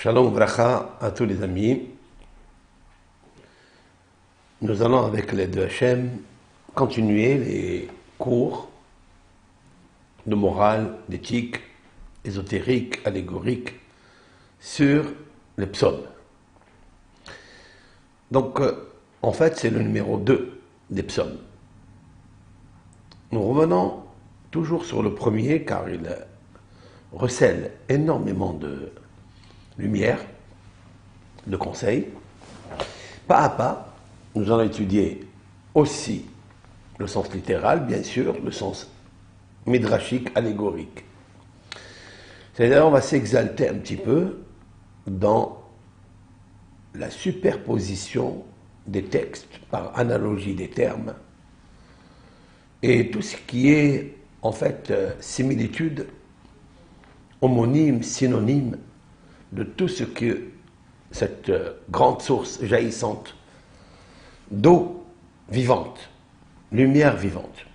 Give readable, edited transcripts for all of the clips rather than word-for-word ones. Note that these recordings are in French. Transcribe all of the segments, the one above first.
Shalom Vracha à tous les amis. Nous allons avec l'aide de Hachem continuer les cours de morale, d'éthique, ésotérique, allégorique sur les psaumes. Donc, en fait, c'est le numéro 2 des psaumes. Nous revenons toujours sur le premier car il recèle énormément de lumière, de conseils. Pas à pas, nous allons étudier aussi le sens littéral, bien sûr, le sens midrashique, allégorique. C'est-à-dire, on va s'exalter un petit peu dans la superposition des textes par analogie des termes et tout ce qui est en fait similitude, homonyme, synonyme de tout ce que cette grande source jaillissante d'eau vivante, lumière vivante.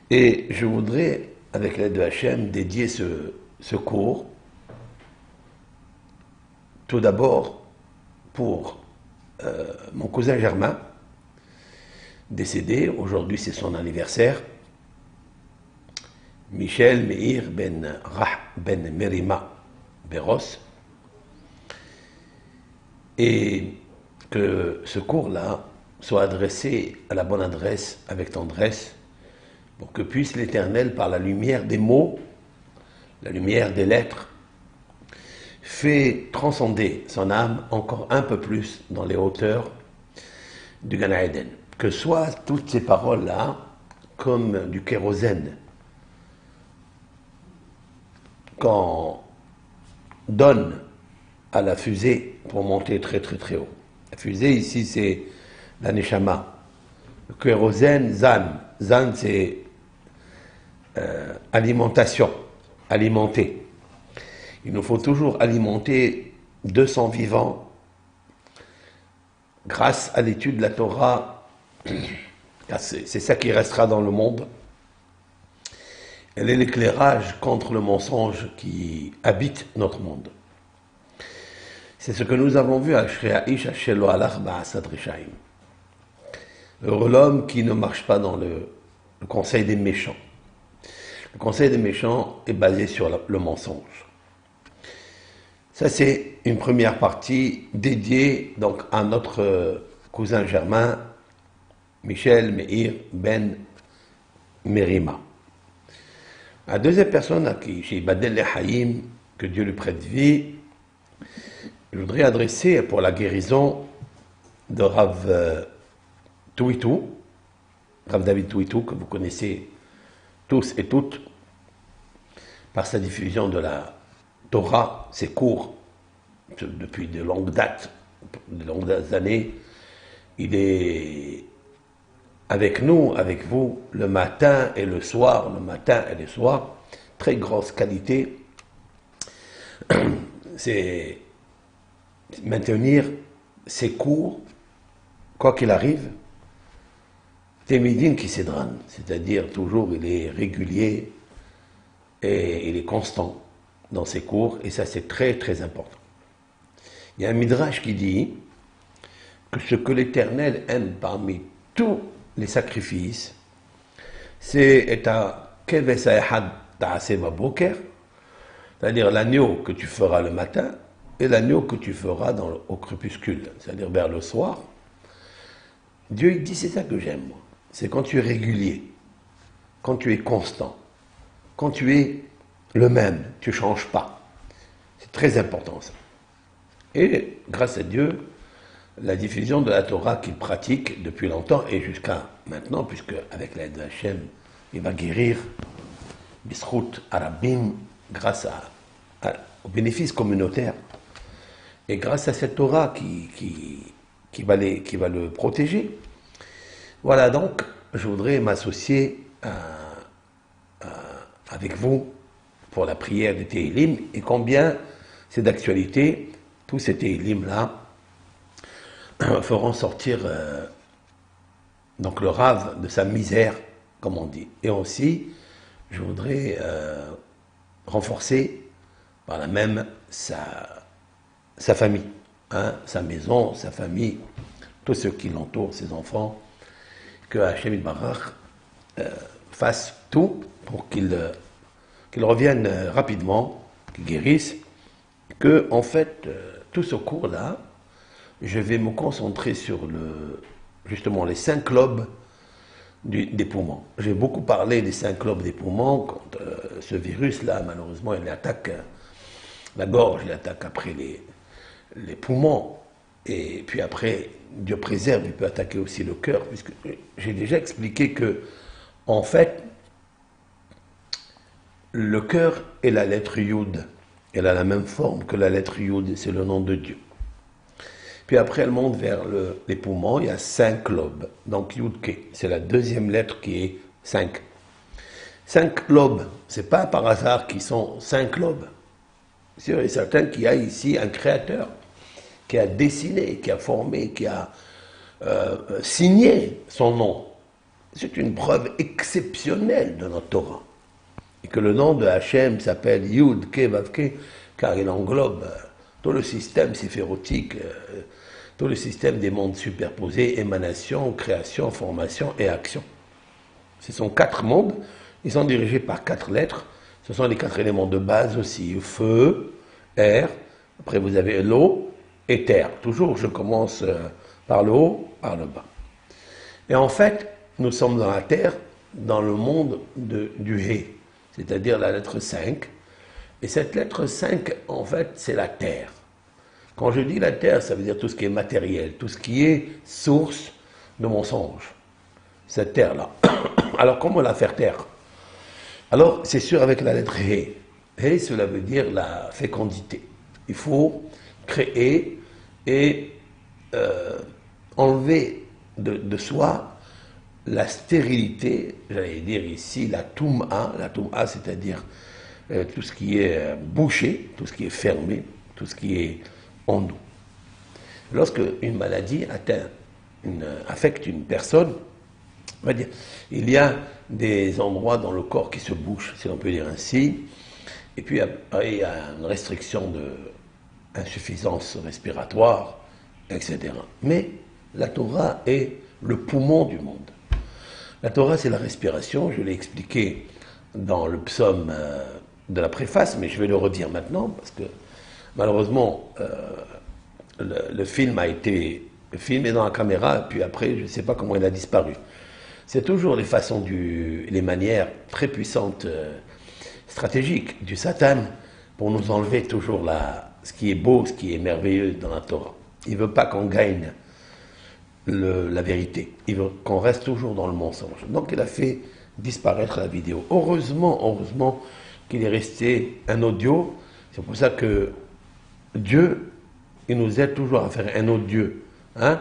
Et je voudrais, avec l'aide de Hachem, dédier ce cours tout d'abord pour mon cousin Germain, décédé, aujourd'hui c'est son anniversaire, Michel Meir ben Rah ben Merima Beros, et que ce cours-là soit adressé à la bonne adresse, avec tendresse, pour que puisse l'Éternel, par la lumière des mots, la lumière des lettres, fait transcender son âme encore un peu plus dans les hauteurs du Gan Eden. Que soient toutes ces paroles-là comme du kérosène qu'on donne à la fusée pour monter très très très haut. La fusée ici c'est la neshama. Le kérosène, zan. Zan c'est alimentation, alimenter. Il nous faut toujours alimenter 200 vivants grâce à l'étude de la Torah. C'est ça qui restera dans le monde. Elle est l'éclairage contre le mensonge qui habite notre monde. C'est ce que nous avons vu à Shrea'ish Ashelo Alach Ba'asad Rishaim. Heureux l'homme qui ne marche pas dans le conseil des méchants. Le conseil des méchants est basé sur le mensonge. Ça, c'est une première partie dédiée donc à notre cousin Germain, Michel Meir ben Merima. La deuxième personne à qui, chez Badel Lehaïm, que Dieu lui prête vie, je voudrais adresser pour la guérison de Rav Touitou, Rav David Touitou, que vous connaissez tous et toutes, par sa diffusion de la Torah, ses cours, depuis de longues dates, de longues années. Il est avec nous, avec vous, le matin et le soir, très grosse qualité. C'est maintenir ses cours, quoi qu'il arrive, Temidin qui s'édrane, c'est-à-dire toujours il est régulier et il est constant dans ses cours, et ça c'est très très important. Il y a un midrash qui dit que ce que l'Éternel aime parmi tous les sacrifices, c'est c'est-à-dire l'agneau que tu feras le matin et l'agneau que tu feras au crépuscule, c'est-à-dire vers le soir. Dieu il dit c'est ça que j'aime moi, c'est quand tu es régulier, quand tu es constant, quand tu es le même, tu ne changes pas. C'est très important ça. Et grâce à Dieu, la diffusion de la Torah qu'il pratique depuis longtemps et jusqu'à maintenant, puisque avec l'aide d'Hachem, il va guérir Bisrout Arabim grâce au bénéfice communautaire. Et grâce à cette Torah qui va le protéger. Voilà, donc, je voudrais m'associer avec vous pour la prière des Tehillim, et combien c'est d'actualité, tous ces Tehillim-là feront sortir donc le Rav de sa misère, comme on dit. Et aussi, je voudrais renforcer par là même sa famille, hein, sa maison, sa famille, tous ceux qui l'entourent, ses enfants, que Hachem Barach fasse tout pour qu'il revienne rapidement, qu'il guérisse, que en fait, tout ce cours-là, je vais me concentrer sur justement les 5 lobes des poumons. J'ai beaucoup parlé des 5 lobes des poumons quand ce virus-là, malheureusement, il attaque la gorge, il attaque après les poumons, et puis après, Dieu préserve, il peut attaquer aussi le cœur, puisque j'ai déjà expliqué que, en fait, le cœur est la lettre Yud. Elle a la même forme que la lettre Yud, c'est le nom de Dieu. Puis après, elle monte vers les poumons, il y a 5 lobes. Donc Yud-Ke, c'est la deuxième lettre qui est 5. 5 lobes, c'est pas par hasard qu'ils sont 5 lobes. C'est sûr et certain qu'il y a ici un créateur qui a dessiné, qui a formé, qui a signé son nom. C'est une preuve exceptionnelle de notre Torah. Et que le nom de Hachem s'appelle Yud Ke Vav Ke, car il englobe tout le système séphérotique, tout le système des mondes superposés, émanation, création, formation et action. Ce sont 4 mondes, ils sont dirigés par 4 lettres, ce sont les 4 éléments de base aussi, feu, air, après vous avez l'eau et terre. Toujours je commence par le haut, par le bas. Et en fait, nous sommes dans la terre, dans le monde du He, c'est-à-dire la lettre 5. Et cette lettre 5, en fait, c'est la terre. Quand je dis la terre, ça veut dire tout ce qui est matériel, tout ce qui est source de mensonge. Cette terre-là. Alors, comment la faire taire? Alors, c'est sûr avec la lettre He. He, cela veut dire la fécondité. Il faut créer et enlever de soi la stérilité, j'allais dire ici la toum'a, c'est-à-dire tout ce qui est bouché, tout ce qui est fermé, tout ce qui est en nous. Lorsque une maladie affecte une personne, on va dire, il y a des endroits dans le corps qui se bouchent, si on peut dire ainsi, et puis il y a une restriction d'insuffisance respiratoire, etc. Mais la Torah est le poumon du monde. La Torah, c'est la respiration, je l'ai expliqué dans le psaume de la préface, mais je vais le redire maintenant, parce que malheureusement, le film a été filmé dans la caméra, puis après, je ne sais pas comment il a disparu. C'est toujours les manières très puissantes, stratégiques du Satan, pour nous enlever toujours ce qui est beau, ce qui est merveilleux dans la Torah. Il ne veut pas qu'on gagne la vérité. Il veut qu'on reste toujours dans le mensonge. Donc il a fait disparaître la vidéo. Heureusement qu'il est resté un audio. C'est pour ça que Dieu, il nous aide toujours à faire un autre Dieu. Hein?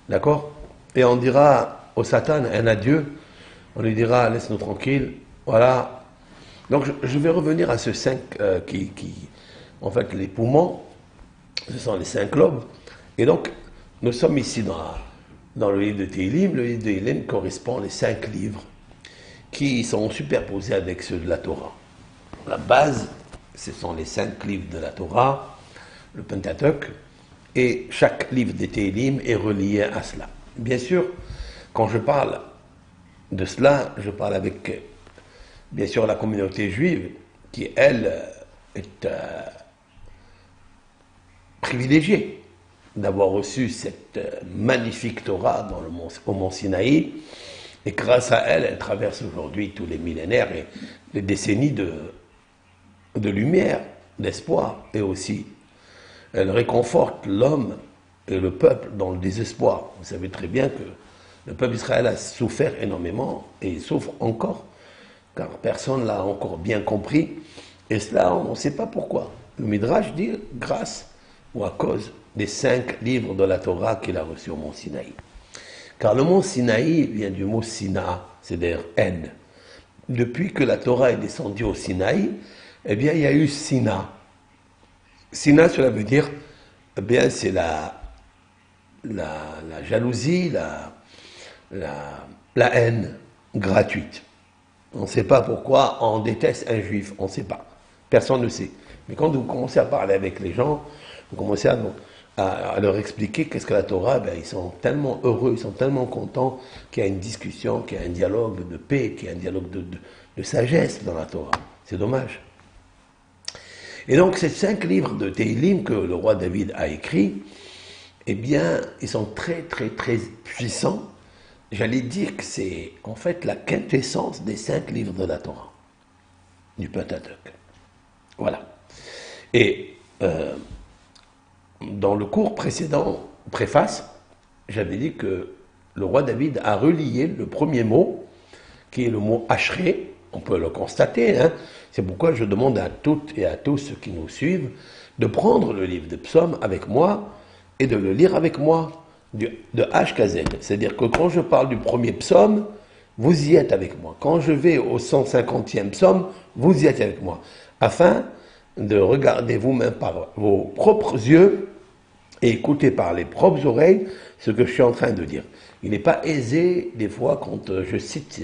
D'accord? Et on dira au Satan un adieu. On lui dira laisse-nous tranquille. Voilà. Donc je vais revenir à ce 5 en fait, les poumons, ce sont les 5 lobes. Et donc, nous sommes ici dans le livre de Tehillim. Le livre de Tehillim correspond aux 5 livres qui sont superposés avec ceux de la Torah. La base, ce sont les 5 livres de la Torah, le Pentateuch, et chaque livre de Tehillim est relié à cela. Bien sûr, quand je parle de cela, je parle avec, bien sûr, la communauté juive, qui, elle, est privilégiée d'avoir reçu cette magnifique Torah au mont Sinaï, et grâce à elle, elle traverse aujourd'hui tous les millénaires et les décennies de lumière, d'espoir, et aussi elle réconforte l'homme et le peuple dans le désespoir. Vous savez très bien que le peuple d'Israël a souffert énormément, et il souffre encore, car personne ne l'a encore bien compris, et cela, on ne sait pas pourquoi. Le Midrash dit grâce ou à cause des 5 livres de la Torah qu'il a reçus au mont Sinaï. Car le mont Sinaï vient du mot Sina, c'est-à-dire haine. Depuis que la Torah est descendue au Sinaï, eh bien, il y a eu Sina. Sina, cela veut dire, eh bien, c'est la jalousie, la haine gratuite. On ne sait pas pourquoi on déteste un juif, on ne sait pas. Personne ne sait. Mais quand vous commencez à parler avec les gens, vous commencez à leur expliquer qu'est-ce que la Torah, ben, ils sont tellement heureux, ils sont tellement contents qu'il y a une discussion, qu'il y a un dialogue de paix, qu'il y a un dialogue de sagesse dans la Torah. C'est dommage. Et donc ces 5 livres de Tehillim que le roi David a écrits, eh bien, ils sont très très très puissants. J'allais dire que c'est en fait la quintessence des 5 livres de la Torah, du Pentateuch. Voilà. Et dans le cours précédent, préface, j'avais dit que le roi David a relié le premier mot, qui est le mot Ashré. On peut le constater, hein. C'est pourquoi je demande à toutes et à tous ceux qui nous suivent de prendre le livre de Psaumes avec moi et de le lire avec moi, de H à Z. C'est-à-dire que quand je parle du premier psaume, vous y êtes avec moi. Quand je vais au 150e psaume, vous y êtes avec moi. Afin de regarder vous-même par vos propres yeux et écouter par les propres oreilles ce que je suis en train de dire. Il n'est pas aisé, des fois, quand je cite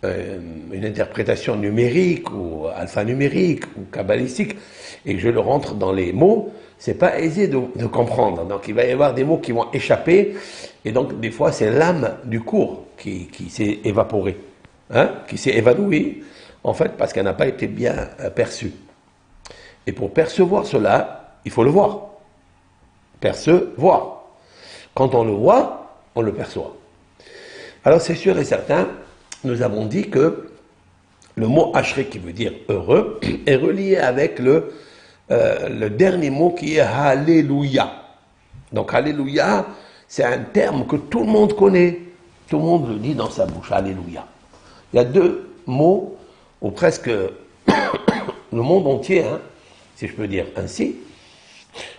une interprétation numérique ou alphanumérique ou kabbalistique et que je le rentre dans les mots, c'est pas aisé de comprendre. Donc il va y avoir des mots qui vont échapper et donc des fois c'est l'âme du cours qui s'est évaporée, hein, qui s'est évanouie en fait parce qu'elle n'a pas été bien perçue. Et pour percevoir cela, il faut le voir. Percevoir. Quand on le voit, on le perçoit. Alors c'est sûr et certain, nous avons dit que le mot Ashré, qui veut dire heureux, est relié avec le dernier mot qui est Alléluia. Donc Alléluia, c'est un terme que tout le monde connaît. Tout le monde le dit dans sa bouche, Alléluia. Il y a 2 mots où presque le monde entier, hein, si je peux dire ainsi,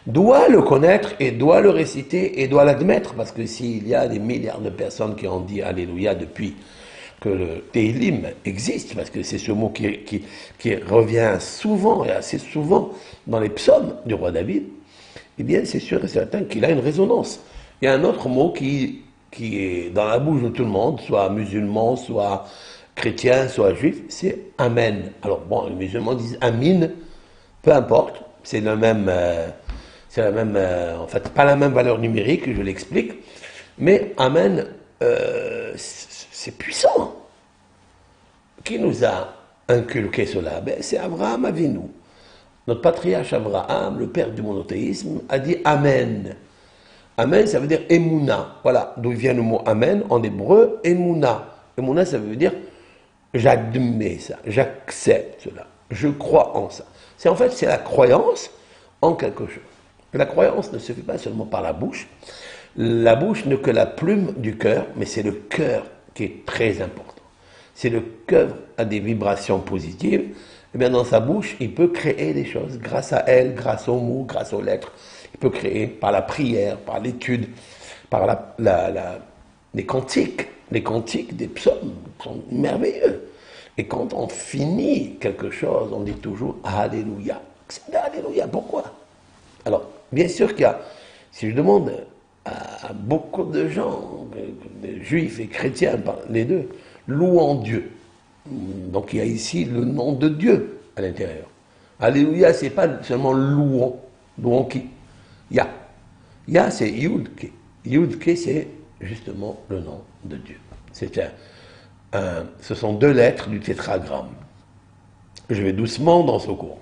doit le connaître et doit le réciter et doit l'admettre, parce que s'il y a des milliards de personnes qui ont dit Alléluia depuis que le Tehillim existe, parce que c'est ce mot qui revient souvent et assez souvent dans les psaumes du roi David, eh bien c'est sûr et certain qu'il a une résonance. Il y a un autre mot qui est dans la bouche de tout le monde, soit musulman, soit chrétien, soit juif, c'est Amen. Alors bon, les musulmans disent Amin, peu importe, c'est la même, en fait, pas la même valeur numérique, je l'explique, mais Amen, c'est puissant. Qui nous a inculqué cela? Ben, c'est Abraham Avinu. Notre patriarche Abraham, le père du monothéisme, a dit Amen. Amen, ça veut dire Emouna. Voilà d'où vient le mot Amen en hébreu, Emouna. Emouna, ça veut dire j'admets ça, j'accepte cela, je crois en ça. C'est en fait, c'est la croyance en quelque chose. La croyance ne se fait pas seulement par la bouche. La bouche n'est que la plume du cœur, mais c'est le cœur qui est très important. C'est le cœur a des vibrations positives, et bien dans sa bouche, il peut créer des choses grâce à elle, grâce aux mots, grâce aux lettres. Il peut créer par la prière, par l'étude, par les cantiques. Les cantiques des psaumes sont merveilleux. Et quand on finit quelque chose, on dit toujours Alléluia. Alléluia, pourquoi? Alors, bien sûr qu'il y a, si je demande à beaucoup de gens, des juifs et chrétiens, les deux, louant Dieu. Donc il y a ici le nom de Dieu à l'intérieur. Alléluia, c'est pas seulement louant. Louant qui? Ya. Ya, c'est Yud-Ké. Yud-Ké, c'est justement le nom de Dieu. Ce sont 2 lettres du tétragramme. Je vais doucement dans ce cours.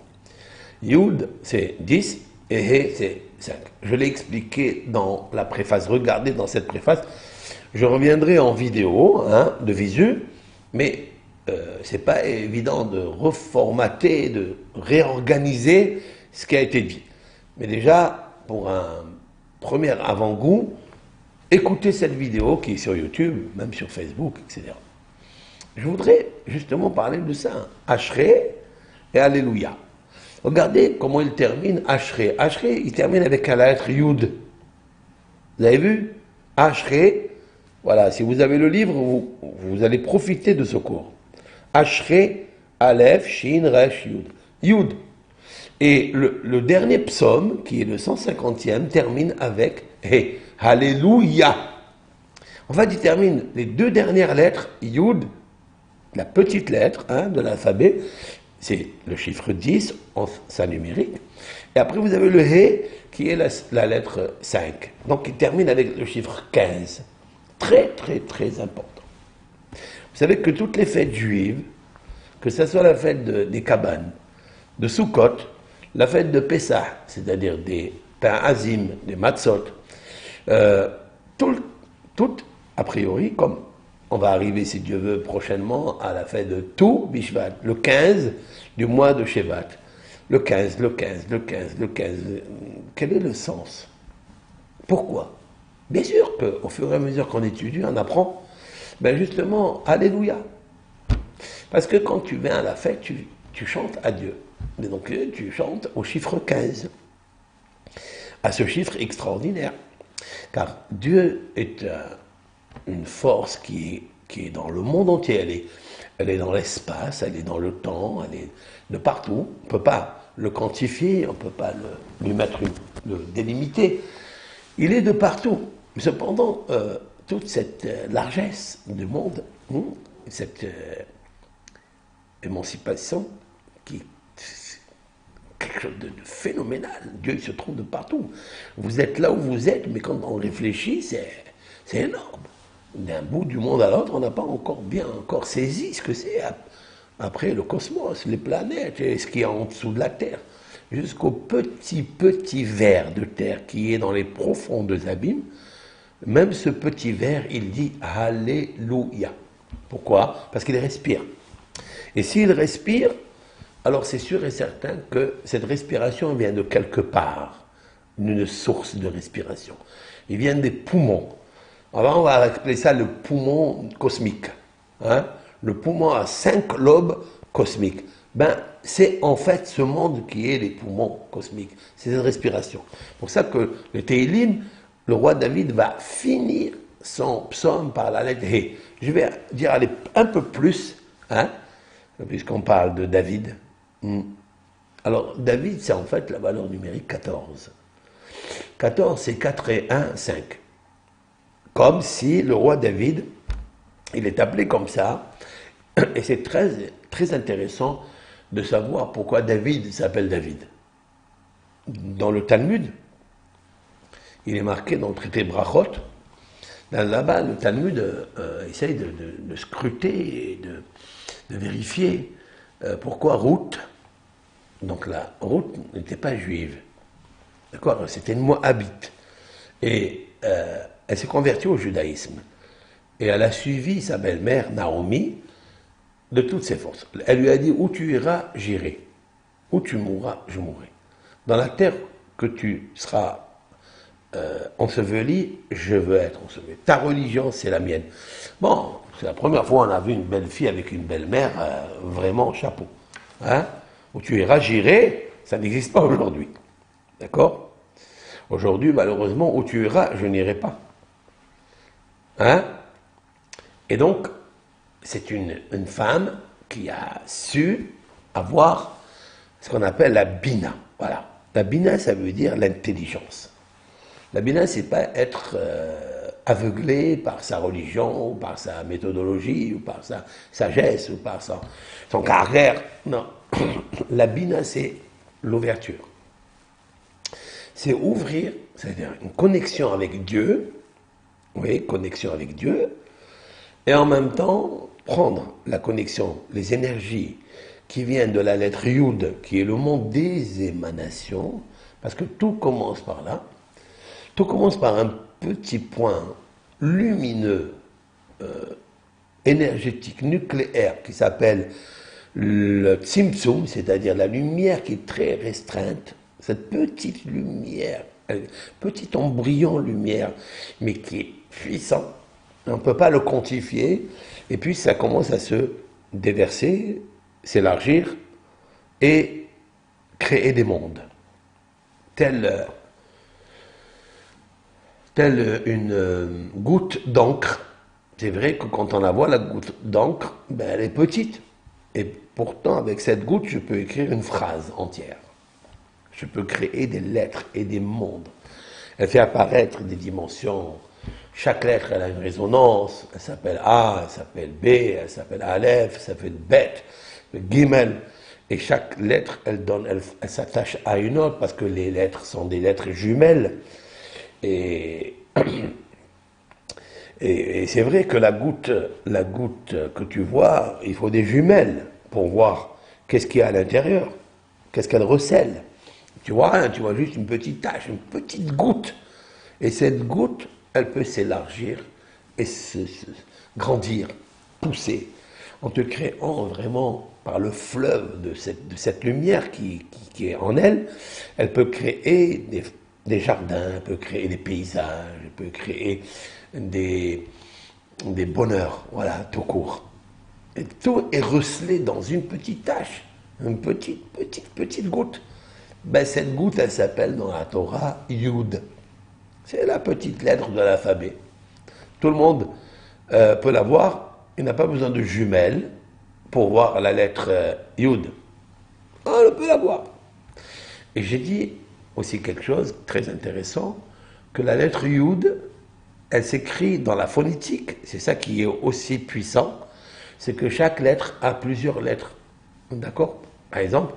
Yud, c'est 10 et He, c'est 5. Je l'ai expliqué dans la préface. Regardez dans cette préface. Je reviendrai en vidéo, hein, de visu, mais c'est pas évident de reformater, de réorganiser ce qui a été dit. Mais déjà, pour un premier avant-goût, écoutez cette vidéo qui est sur YouTube, même sur Facebook, etc. Je voudrais justement parler de ça, Ashré et Alléluia. Regardez comment il termine Ashré. Ashré, il termine avec la lettre Yud. Vous avez vu? Ashré, voilà, si vous avez le livre, vous allez profiter de ce cours. Ashré, Aleph, Shin, Resh, Yud. Yud. Et le dernier psaume, qui est le 150e, termine avec He. Alléluia. En fait, il termine les 2 dernières lettres, Yud, la petite lettre, hein, de l'alphabet, c'est le chiffre 10 en sa numérique. Et après, vous avez le He, qui est la lettre 5. Donc, il termine avec le chiffre 15. Très, très, très important. Vous savez que toutes les fêtes juives, que ce soit la fête des cabanes, de Sukkot, la fête de Pessah, c'est-à-dire des pains azim, des matzot, toutes, a priori, comme on va arriver, si Dieu veut, prochainement à la fête de tout Bishvat, le 15 du mois de Shevat. Le 15. Quel est le sens? Pourquoi? Bien sûr qu'au fur et à mesure qu'on étudie, on apprend. Ben justement, Alléluia. Parce que quand tu viens à la fête, tu chantes à Dieu. Mais donc tu chantes au chiffre 15. À ce chiffre extraordinaire. Car Dieu est une force qui est dans le monde entier. Elle est dans l'espace, elle est dans le temps, elle est de partout. On ne peut pas le quantifier, on ne peut pas lui le délimiter. Il est de partout. Cependant, toute cette largesse du monde, cette émancipation, qui est quelque chose de phénoménal. Dieu il se trouve de partout. Vous êtes là où vous êtes, mais quand on réfléchit, c'est énorme. D'un bout du monde à l'autre, on n'a pas encore bien saisi ce que c'est après le cosmos, les planètes et ce qu'il y a en dessous de la Terre, jusqu'au petit ver de terre qui est dans les profondes abîmes. Même ce petit ver, il dit Alléluia. Pourquoi? Parce qu'il respire. Et s'il respire, alors c'est sûr et certain que cette respiration vient de quelque part, d'une source de respiration. Il vient des poumons. Alors on va appeler ça le poumon cosmique. Hein? Le poumon à 5 lobes cosmiques. Ben, c'est en fait ce monde qui est les poumons cosmiques. C'est cette respiration. C'est pour ça que le Teilim, le roi David va finir son psaume par la lettre He. Je vais dire aller un peu plus, hein, puisqu'on parle de David. Alors, David, c'est en fait la valeur numérique 14. 14, c'est 4 et 1, 5. Comme si le roi David, il est appelé comme ça, et c'est très, très intéressant de savoir pourquoi David s'appelle David. Dans le Talmud, il est marqué dans le traité Brachot, là-bas, le Talmud essaye de scruter et de vérifier pourquoi Ruth, donc la Ruth n'était pas juive, d'accord, c'était une Moabite, et elle s'est convertie au judaïsme, et elle a suivi sa belle-mère Naomi de toutes ses forces. Elle lui a dit, où tu iras, j'irai, où tu mourras, je mourrai. Dans la terre que tu seras enseveli, je veux être enseveli. Ta religion, c'est la mienne. Bon, c'est la première fois qu'on a vu une belle fille avec une belle-mère, vraiment chapeau. Hein? Où tu iras, j'irai, ça n'existe pas aujourd'hui. D'accord? Aujourd'hui, malheureusement, où tu iras, je n'irai pas. Hein? Et donc, c'est une femme qui a su avoir ce qu'on appelle la bina. Voilà. La bina, ça veut dire l'intelligence. La bina, c'est pas être aveuglé par sa religion, ou par sa méthodologie, ou par sa sagesse, ou par son caractère. Non. La bina, c'est l'ouverture. C'est ouvrir, c'est-à-dire une connexion avec Dieu, oui, connexion avec Dieu, et en même temps, prendre la connexion, les énergies qui viennent de la lettre Yud, qui est le monde des émanations, parce que tout commence par là. Tout commence par un petit point lumineux, énergétique, nucléaire, qui s'appelle le Tzimtzum, c'est-à-dire la lumière qui est très restreinte, cette petite lumière, petit embryon lumière, mais qui est puissant. On ne peut pas le quantifier, et puis ça commence à se déverser, s'élargir, et créer des mondes. Telle une goutte d'encre. C'est vrai que quand on la voit, la goutte d'encre, ben, elle est petite. Et pourtant, avec cette goutte, je peux écrire une phrase entière. Je peux créer des lettres et des mondes. Elle fait apparaître des dimensions. Chaque lettre, elle a une résonance. Elle s'appelle A, elle s'appelle B, elle s'appelle Aleph, elle s'appelle Bet, Gimel. Et chaque lettre, elle s'attache à une autre parce que les lettres sont des lettres jumelles. Et, et c'est vrai que la goutte que tu vois, il faut des jumelles pour voir qu'est-ce qu'il y a à l'intérieur, qu'est-ce qu'elle recèle. Tu vois rien, tu vois juste une petite tache, une petite goutte. Et cette goutte, elle peut s'élargir et grandir, pousser, en te créant vraiment par le fleuve de cette lumière qui est en elle. Elle peut créer des jardins, elle peut créer des paysages, elle peut créer des bonheurs, voilà, tout court. Et tout est recelé dans une petite tache, une petite goutte. Ben, cette goutte, elle s'appelle dans la Torah Yud. C'est la petite lettre de l'alphabet. Tout le monde peut la voir. Il n'a pas besoin de jumelles pour voir la lettre Yud. On peut la voir. Et j'ai dit aussi quelque chose de très intéressant, que la lettre Yud, elle s'écrit dans la phonétique. C'est ça qui est aussi puissant. C'est que chaque lettre a plusieurs lettres. D'accord? Par exemple,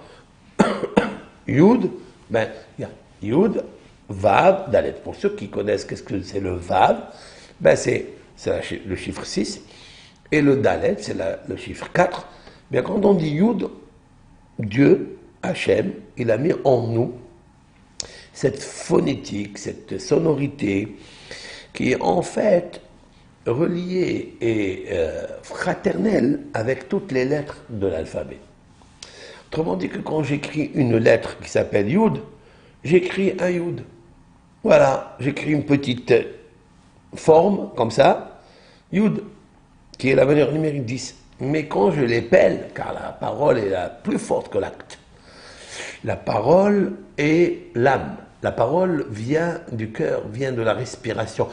Yud, ben, il y a Yud, Vav, Dalet. Pour ceux qui connaissent qu'est-ce que c'est le Vav, ben c'est le chiffre 6, et le Dalet, c'est le chiffre 4. Bien, quand on dit Yud, Dieu, Hachem, il a mis en nous cette phonétique, cette sonorité, qui est en fait reliée et fraternelle avec toutes les lettres de l'alphabet. Autrement dit que quand j'écris une lettre qui s'appelle Yud, j'écris un Yud. Voilà, j'écris une petite forme comme ça, Yud, qui est la valeur numérique 10. Mais quand je l'épelle, car la parole est la plus forte que l'acte, la parole est l'âme. La parole vient du cœur, vient de la respiration.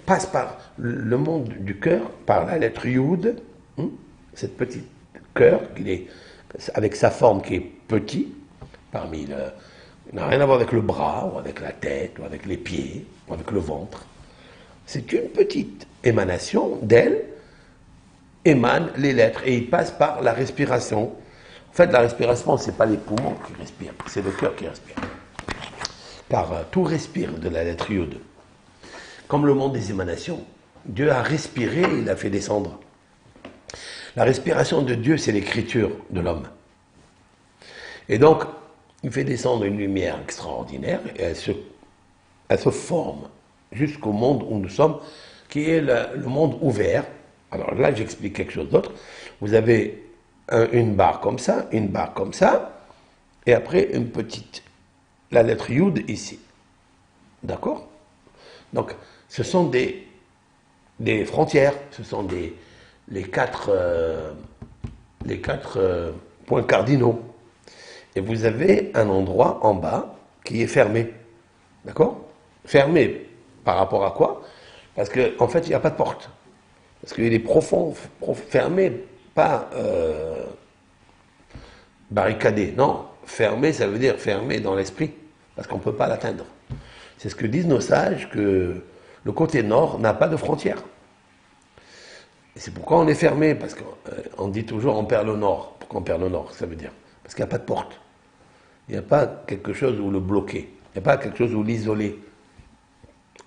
Passe par le monde du cœur, par la lettre Yud, cette petite cœur, avec sa forme qui est petit, il n'a rien à voir avec le bras, ou avec la tête, ou avec les pieds, ou avec le ventre. C'est une petite émanation d'elle, émanent les lettres, et il passe par la respiration. En fait, la respiration, ce n'est pas les poumons qui respirent, c'est le cœur qui respire. Car tout respire de la lettre Yud. Comme le monde des émanations, Dieu a respiré, il a fait descendre. La respiration de Dieu, c'est l'écriture de l'homme. Et donc, il fait descendre une lumière extraordinaire, et elle se forme jusqu'au monde où nous sommes, qui est le monde ouvert. Alors là, j'explique quelque chose d'autre. Vous avez une barre comme ça, et après une petite, la lettre Yud ici. D'accord? Donc, ce sont des frontières, ce sont les quatre points cardinaux. Et vous avez un endroit en bas qui est fermé. D'accord? Fermé par rapport à quoi? Parce qu'en fait, il n'y a pas de porte. Parce qu'il est profond, fermé, pas barricadé. Non, fermé, ça veut dire fermé dans l'esprit. Parce qu'on ne peut pas l'atteindre. C'est ce que disent nos sages, que le côté nord n'a pas de frontières. Et c'est pourquoi on est fermé, parce qu'on dit toujours on perd le nord. Pourquoi on perd le nord? Ça veut dire parce qu'il n'y a pas de porte. Il n'y a pas quelque chose où le bloquer. Il n'y a pas quelque chose où l'isoler.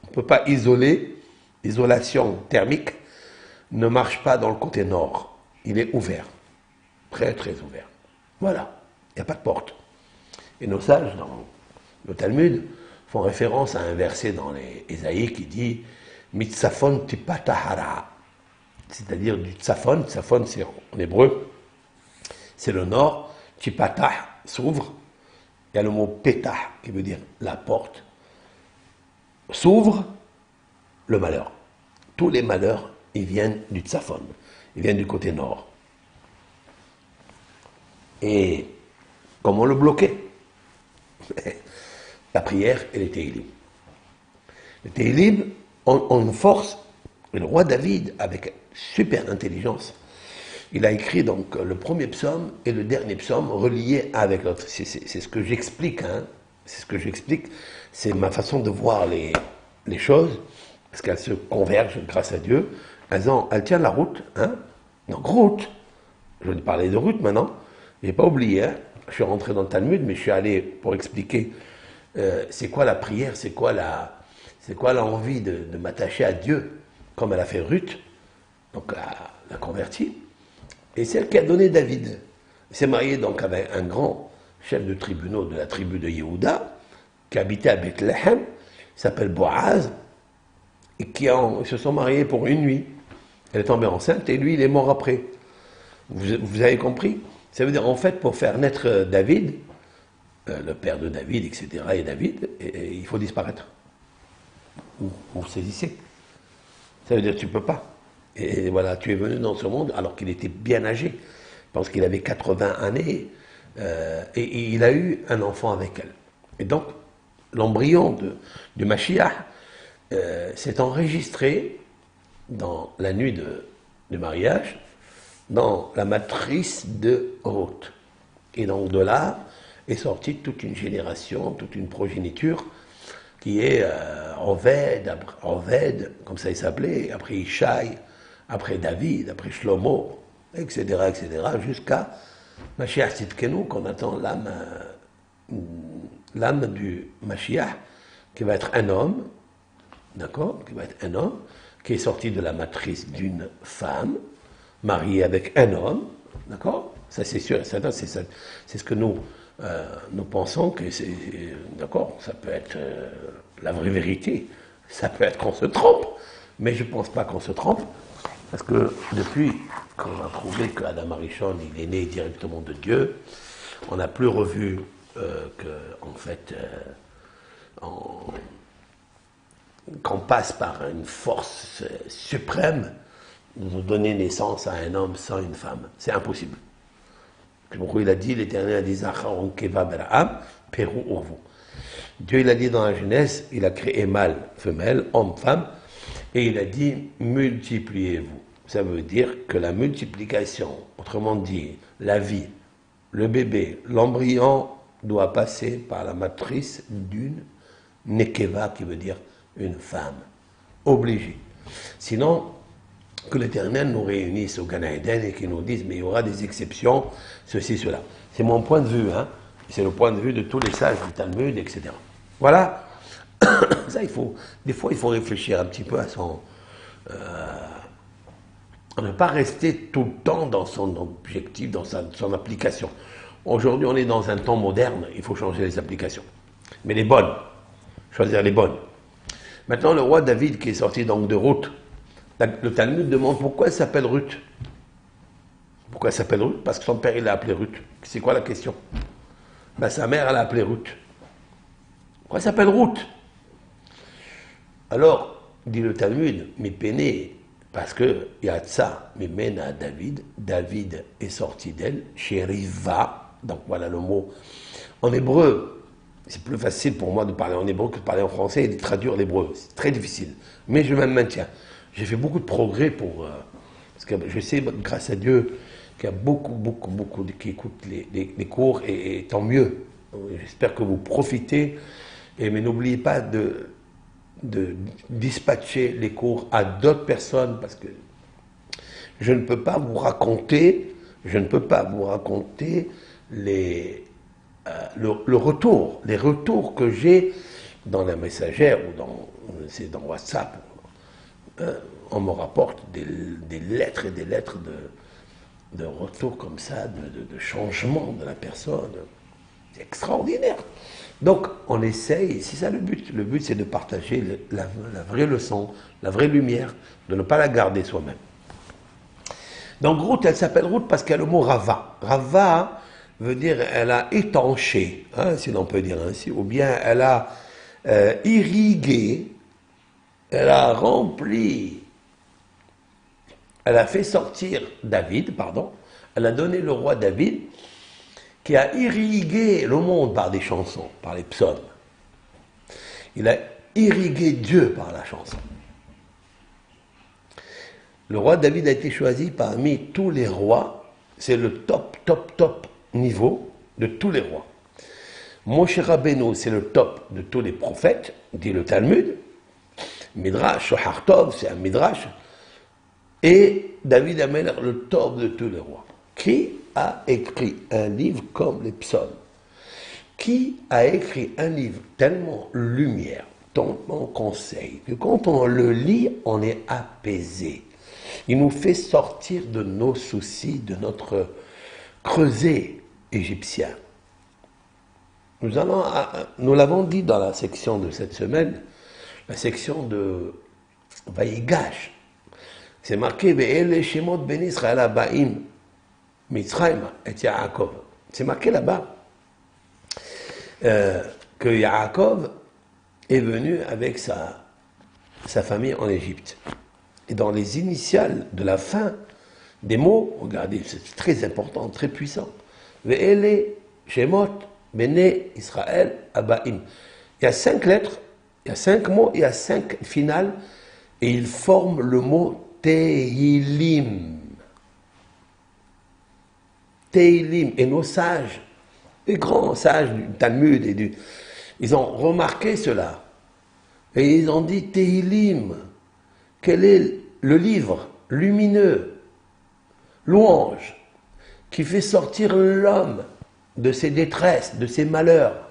On ne peut pas isoler. L'isolation thermique ne marche pas dans le côté nord. Il est ouvert. Très, très ouvert. Voilà. Il n'y a pas de porte. Et nos sages, dans le Talmud, font référence à un verset dans les Ésaïe qui dit Mitzafon tipatahara. C'est-à-dire du tsafon. Tsafon, c'est en hébreu. C'est le nord. Tipatah s'ouvre. Il y a le mot petah qui veut dire la porte. S'ouvre le malheur. Tous les malheurs, ils viennent du tsafon. Ils viennent du côté nord. Et comment le bloquer? La prière et les Tehillim. Les Tehillim ont une force. Et le roi David, avec super intelligence, il a écrit donc le premier psaume et le dernier psaume reliés avec l'autre. C'est ce que j'explique, hein. C'est ce que j'explique. C'est ma façon de voir les choses, parce qu'elles se convergent grâce à Dieu. Elles tiennent la route, hein. Donc route, je vais te parler de Ruth maintenant. Je n'ai pas oublié, hein. Je suis rentré dans le Talmud, mais je suis allé pour expliquer c'est quoi la prière, c'est quoi l'envie de m'attacher à Dieu, comme elle a fait Ruth, donc la convertie. Et celle qui a donné David. Il s'est marié donc avec un grand chef de tribunaux de la tribu de Yehuda, qui habitait à Bethléem, il s'appelle Boaz, et ils se sont mariés pour une nuit. Elle est tombée enceinte et lui, il est mort après. Vous avez compris? Ça veut dire, en fait, pour faire naître David, le père de David, etc., et David, il faut disparaître. Vous saisissez? Ça veut dire que tu ne peux pas. Et voilà, tu es venu dans ce monde alors qu'il était bien âgé. Je pense qu'il avait 80 années. Et il a eu un enfant avec elle. Et donc, l'embryon du Mashiach s'est enregistré dans la nuit du mariage, dans la matrice de Ruth. Et donc de là est sortie toute une génération, toute une progéniture qui est Oved, comme ça il s'appelait, après Ishaï, après David, après Shlomo, etc., jusqu'à Mashiach Tzidkenu, qu'on attend l'âme du Mashiach, qui va être un homme, d'accord, qui va être un homme, qui est sorti de la matrice d'une femme, mariée avec un homme, d'accord, ça c'est sûr, c'est ce que nous pensons que c'est, d'accord, ça peut être la vraie vérité, ça peut être qu'on se trompe, mais je ne pense pas qu'on se trompe, parce que depuis qu'on a prouvé qu'Adam Arishon, il est né directement de Dieu, on n'a plus revu qu'en fait, qu'on passe par une force suprême de donner naissance à un homme sans une femme. C'est impossible. C'est pourquoi il a dit, l'Éternel a dit, Zacharon keva beraam, Pérou urvu. Dieu, il a dit dans la Genèse, il a créé mâle, femelle, homme, femme, et il a dit, multipliez-vous. Ça veut dire que la multiplication, autrement dit, la vie, le bébé, l'embryon, doit passer par la matrice d'une nekeva, qui veut dire une femme. Obligé. Sinon, que l'Éternel nous réunisse au Gan Eden et qu'il nous dise, mais il y aura des exceptions, ceci, cela. C'est mon point de vue, hein. C'est le point de vue de tous les sages du Talmud, etc. Voilà. Ça, des fois, il faut réfléchir un petit peu à à ne pas rester tout le temps dans son objectif, dans son application. Aujourd'hui, on est dans un temps moderne, il faut changer les applications. Mais les bonnes, choisir les bonnes. Maintenant, le roi David, qui est sorti donc de Ruth, le Talmud demande pourquoi elle s'appelle Ruth. Pourquoi elle s'appelle Ruth? Parce que son père, il l'a appelé Ruth. C'est quoi la question? Ben, sa mère, elle l'a appelé Ruth. Pourquoi elle s'appelle Ruth? Alors, dit le Talmud, mais péné, parce que il y a ça, mais mène à David. David est sorti d'elle, chez Riva. Donc voilà le mot. En hébreu, c'est plus facile pour moi de parler en hébreu que de parler en français et de traduire l'hébreu. C'est très difficile. Mais je me maintiens. J'ai fait beaucoup de progrès parce que je sais, grâce à Dieu, qu'il y a beaucoup qui écoutent les cours et tant mieux. J'espère que vous profitez. Mais n'oubliez pas de dispatcher les cours à d'autres personnes parce que je ne peux pas vous raconter les retours que j'ai dans la messagère ou dans WhatsApp. On me rapporte des lettres et des lettres de retour comme ça, de changement de la personne. C'est extraordinaire. Donc, on essaye, c'est ça le but. Le but, c'est de partager la vraie leçon, la vraie lumière, de ne pas la garder soi-même. Donc, Ruth, elle s'appelle Ruth parce qu'elle a le mot Rava. Rava veut dire, elle a étanché, hein, si l'on peut dire ainsi, ou bien elle a irrigué, elle a rempli, elle a fait sortir David, elle a donné le roi David, qui a irrigué le monde par des chansons, par les psaumes. Il a irrigué Dieu par la chanson. Le roi David a été choisi parmi tous les rois, c'est le top niveau de tous les rois. Moshe Rabbeinu, c'est le top de tous les prophètes, dit le Talmud. Midrash, Shohar Tov, c'est un Midrash. Et David Amelech, le top de tous les rois. Qui a écrit un livre comme les psaumes? Qui a écrit un livre tellement lumière, tellement conseil, que quand on le lit, on est apaisé. Il nous fait sortir de nos soucis, de notre creuset égyptien. Nous l'avons dit dans la section de cette semaine, la section de Vaïgash. C'est marqué Ve'ele Shemot Ben Israël Abaim Mitzrayim et Yaakov. C'est marqué là-bas que Yaakov est venu avec sa famille en Égypte. Et dans les initiales de la fin des mots, regardez, c'est très important, très puissant. Ve'ele Shemot Bene Israël Abaim. Il y a 5 lettres, il y a 5 mots, il y a 5 finales, et ils forment le mot Tehilim. Tehilim. Et nos sages, les grands sages du Talmud, ils ont remarqué cela. Et ils ont dit Tehilim. Quel est le livre lumineux, louange, qui fait sortir l'homme de ses détresses, de ses malheurs?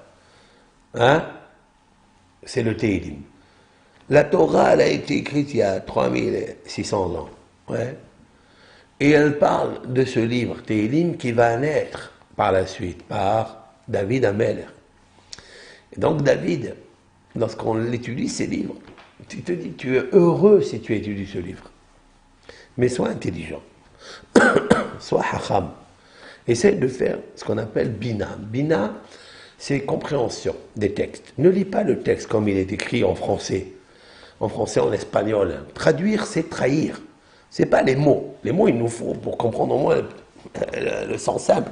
Hein? C'est le Tehilim. La Torah, elle a été écrite il y a 3600 ans. Ouais. Et elle parle de ce livre, Tehilim, qui va naître par la suite, par David Amelech. Et donc David, lorsqu'on l'étudie, ces livres, tu te dis, tu es heureux si tu étudies ce livre. Mais sois intelligent, sois hacham. Essaye de faire ce qu'on appelle bina. Bina, c'est compréhension des textes. Ne lis pas le texte comme il est écrit en français, en espagnol. Traduire, c'est trahir. C'est pas les mots. Les mots, il nous faut pour comprendre au moins le sens simple.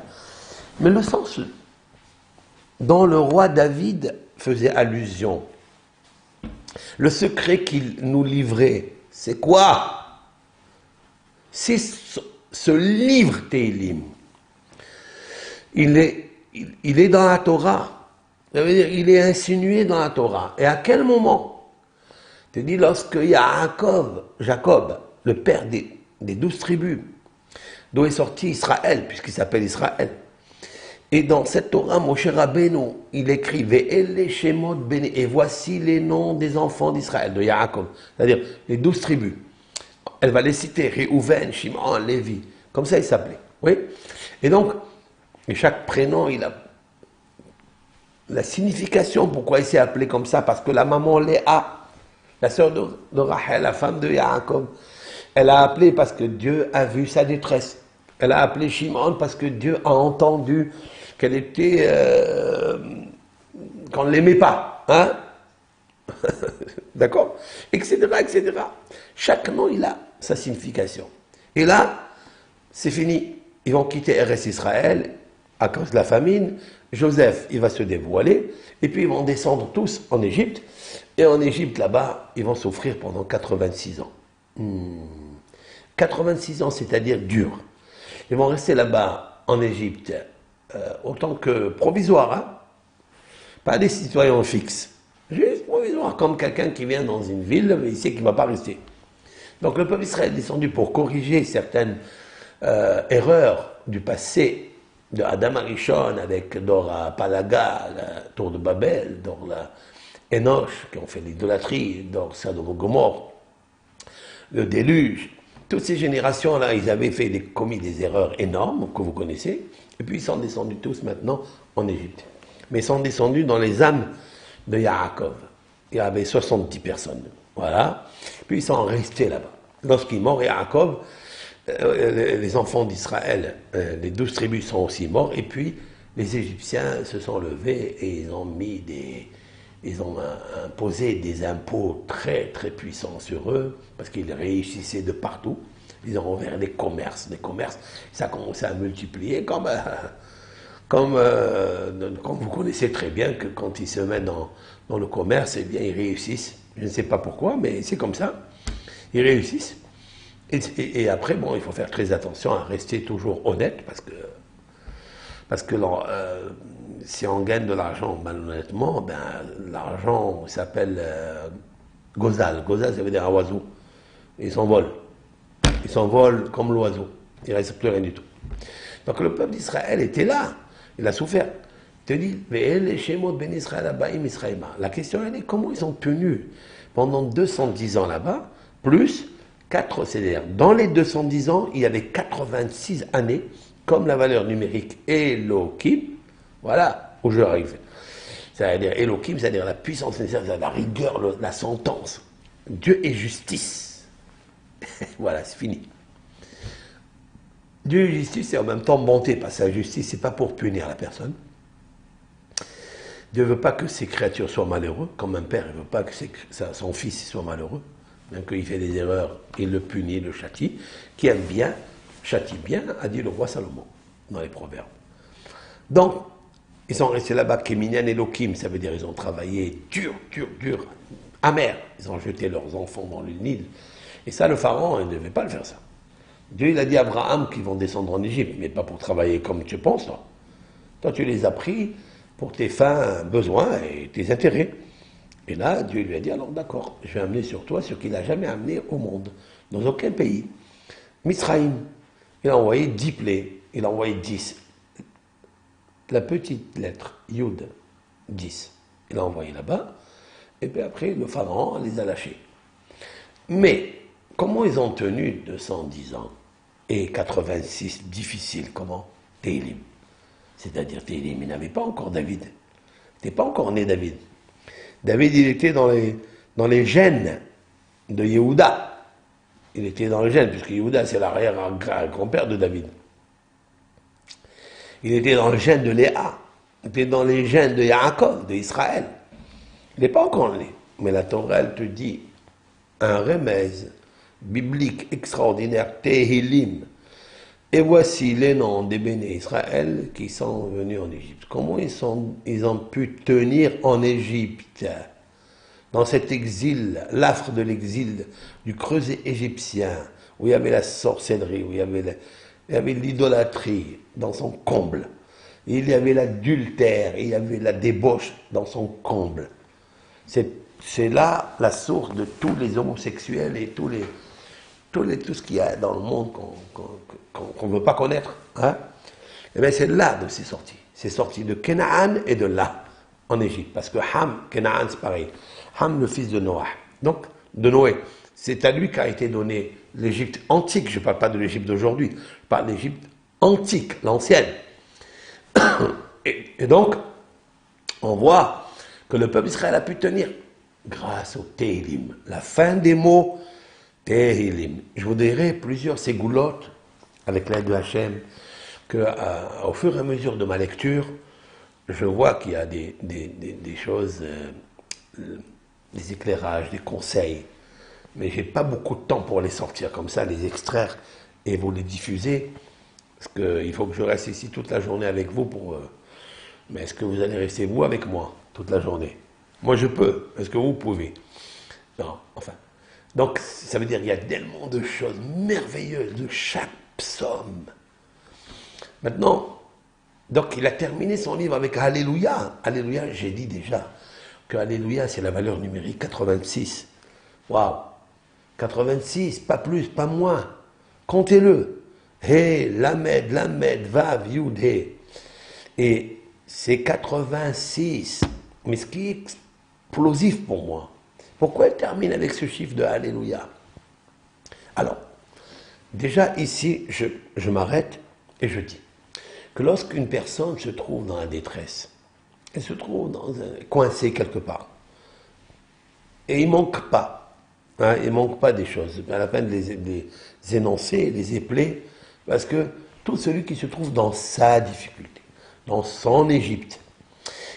Mais le sens dont le roi David faisait allusion, le secret qu'il nous livrait, c'est quoi? C'est ce livre Tehilim. Il est dans la Torah. Ça veut dire, il est insinué dans la Torah. Et à quel moment? Tu dis, lorsque Jacob, le père des 12 tribus, d'où est sorti Israël, puisqu'il s'appelle Israël. Et dans cette Torah, Moshe Rabbeinu, il écrit Ve'ele Shemot Bene, et voici les noms des enfants d'Israël, de Yaakov, c'est-à-dire les 12 tribus. Elle va les citer, Réhouven, Shimon, Lévi, comme ça il s'appelait. Oui. Et donc, chaque prénom, il a la signification, pourquoi il s'est appelé comme ça, parce que la maman Léa, la sœur de Rachel, la femme de Yaakov, elle a appelé parce que Dieu a vu sa détresse. Elle a appelé Shimon parce que Dieu a entendu qu'elle était... qu'on ne l'aimait pas. Hein? D'accord? Etc., etc. Chaque nom, il a sa signification. Et là, c'est fini. Ils vont quitter RS Israël à cause de la famine. Joseph, il va se dévoiler. Et puis, ils vont descendre tous en Égypte. Et en Égypte, là-bas, ils vont souffrir pendant 86 ans. 86 ans, c'est-à-dire dur. Ils vont rester là-bas, en Égypte, autant que provisoire, hein? Pas des citoyens fixes. Juste provisoire, comme quelqu'un qui vient dans une ville, mais il sait qu'il ne va pas rester. Donc le peuple Israël est descendu pour corriger certaines erreurs du passé de Adam Arishon avec Dora Palaga, la tour de Babel, Dora Enoch, qui ont fait l'idolâtrie, Dora Sodome et Gomorrhe, le déluge. Toutes ces générations-là, ils avaient commis des erreurs énormes, que vous connaissez, et puis ils sont descendus tous maintenant en Égypte. Mais ils sont descendus dans les âmes de Yaakov. Il y avait 70 personnes. Voilà. Puis ils sont restés là-bas. Lorsqu'il est mort, Yaakov, les enfants d'Israël, les 12 tribus sont aussi morts, et puis les Égyptiens se sont levés et ils ont imposé des impôts très très puissants sur eux, parce qu'ils réussissaient de partout. Ils ont ouvert des commerces, ça a commencé à multiplier, comme vous connaissez très bien que quand ils se mettent dans le commerce, eh bien ils réussissent. Je ne sais pas pourquoi, mais c'est comme ça. Ils réussissent. Et après, bon, il faut faire très attention à rester toujours honnête, parce que si on gagne de l'argent malhonnêtement, ben, l'argent s'appelle gozal. Gozal, ça veut dire un oiseau. Ils s'envolent. Ils s'envolent comme l'oiseau. Il ne reste plus rien du tout. Donc le peuple d'Israël était là, il a souffert. Il te dit, la question elle est comment ils ont tenu pendant 210 ans là-bas, plus 4, c'est-à-dire dans les 210 ans, il y avait 86 années, comme la valeur numérique Elohim, voilà où je arrive. C'est-à-dire Elohim, c'est-à-dire la puissance nécessaire, la rigueur, la sentence. Dieu est justice. Voilà, c'est fini. Dieu est justice et en même temps bonté, parce que la justice, c'est pas pour punir la personne. Dieu ne veut pas que ses créatures soient malheureux, comme un père ne veut pas que son fils soit malheureux. Même qu'il fait des erreurs, il le punit, il le châtie. Qui aime bien, châtie bien, a dit le roi Salomon, dans les Proverbes. Donc, ils sont restés là-bas, Kéminian et Elohim, ça veut dire ils ont travaillé dur, amer. Ils ont jeté leurs enfants dans le Nil. Et ça, le pharaon, il ne devait pas le faire ça. Dieu, il a dit à Abraham qu'ils vont descendre en Égypte, mais pas pour travailler comme tu penses, toi. Toi, tu les as pris pour tes fins besoins et tes intérêts. Et là, Dieu lui a dit, alors d'accord, je vais amener sur toi ce qu'il n'a jamais amené au monde, dans aucun pays. Misraïm, il a envoyé 10 plaies, il a envoyé 10. La petite lettre, Yud, 10. Il a envoyé là-bas, et puis après, le pharaon les a lâchés. Mais, comment ils ont tenu 210 ans et 86 difficiles, comment Télim. C'est-à-dire, Télim, il n'avait pas encore David. Il n'était pas encore né David. David, il était dans les gènes de Yehuda. Il était dans les gènes, puisque Yehuda, c'est l'arrière-grand-père de David. Il était dans le gène de Léa. Il était dans les gènes de Yaakov, d'Israël. Il n'est pas encore né. Mais la Torah, elle te dit un remèze biblique extraordinaire, Tehilim. Et voici les noms des bénis Israël qui sont venus en Égypte. Comment ils ont pu tenir en Égypte, dans cet exil, l'affre de l'exil du creuset égyptien, où il y avait la sorcellerie, où il y avait l'idolâtrie dans son comble, il y avait l'adultère, il y avait la débauche dans son comble. C'est là la source de tous les homosexuels et tout ce qu'il y a dans le monde qu'on ne veut pas connaître. Hein? Et bien c'est là de c'est sorti. C'est sorti de Canaan et de là, en Égypte. Parce que Ham, Canaan, c'est pareil. Ham, le fils de Noah. Donc, de Noé. C'est à lui qu'a été donné l'Égypte antique. Je ne parle pas de l'Égypte d'aujourd'hui. Je parle de l'Égypte antique, l'ancienne. Et donc, on voit que le peuple d'Israël a pu tenir grâce au Téhilim. La fin des mots, Téhilim. Je vous dirai plusieurs ségoulottes, avec l'aide de Hachem, qu'au fur et à mesure de ma lecture, je vois qu'il y a des choses, des éclairages, des conseils, mais je n'ai pas beaucoup de temps pour les sortir comme ça, les extraire et vous les diffuser, parce qu'il faut que je reste ici toute la journée avec vous pour... mais est-ce que vous allez rester vous avec moi toute la journée? Moi je peux, est-ce que vous pouvez? Non, enfin. Donc ça veut dire qu'il y a tellement de choses merveilleuses de chaque psaume. Maintenant, donc il a terminé son livre avec Alléluia. Alléluia, j'ai dit déjà que Alléluia, c'est la valeur numérique 86. Waouh! 86, pas plus, pas moins. Comptez-le. He, Lamed, Vav, Yud, He. Et c'est 86. Mais ce qui est explosif pour moi, pourquoi elle termine avec ce chiffre de Alléluia? Alors, déjà ici, je m'arrête et je dis que lorsqu'une personne se trouve dans la détresse, elle se trouve coincée quelque part, et il ne manque pas, hein, il ne manque pas des choses, à la peine de les énoncer, les épeler, parce que tout celui qui se trouve dans sa difficulté, dans son Égypte,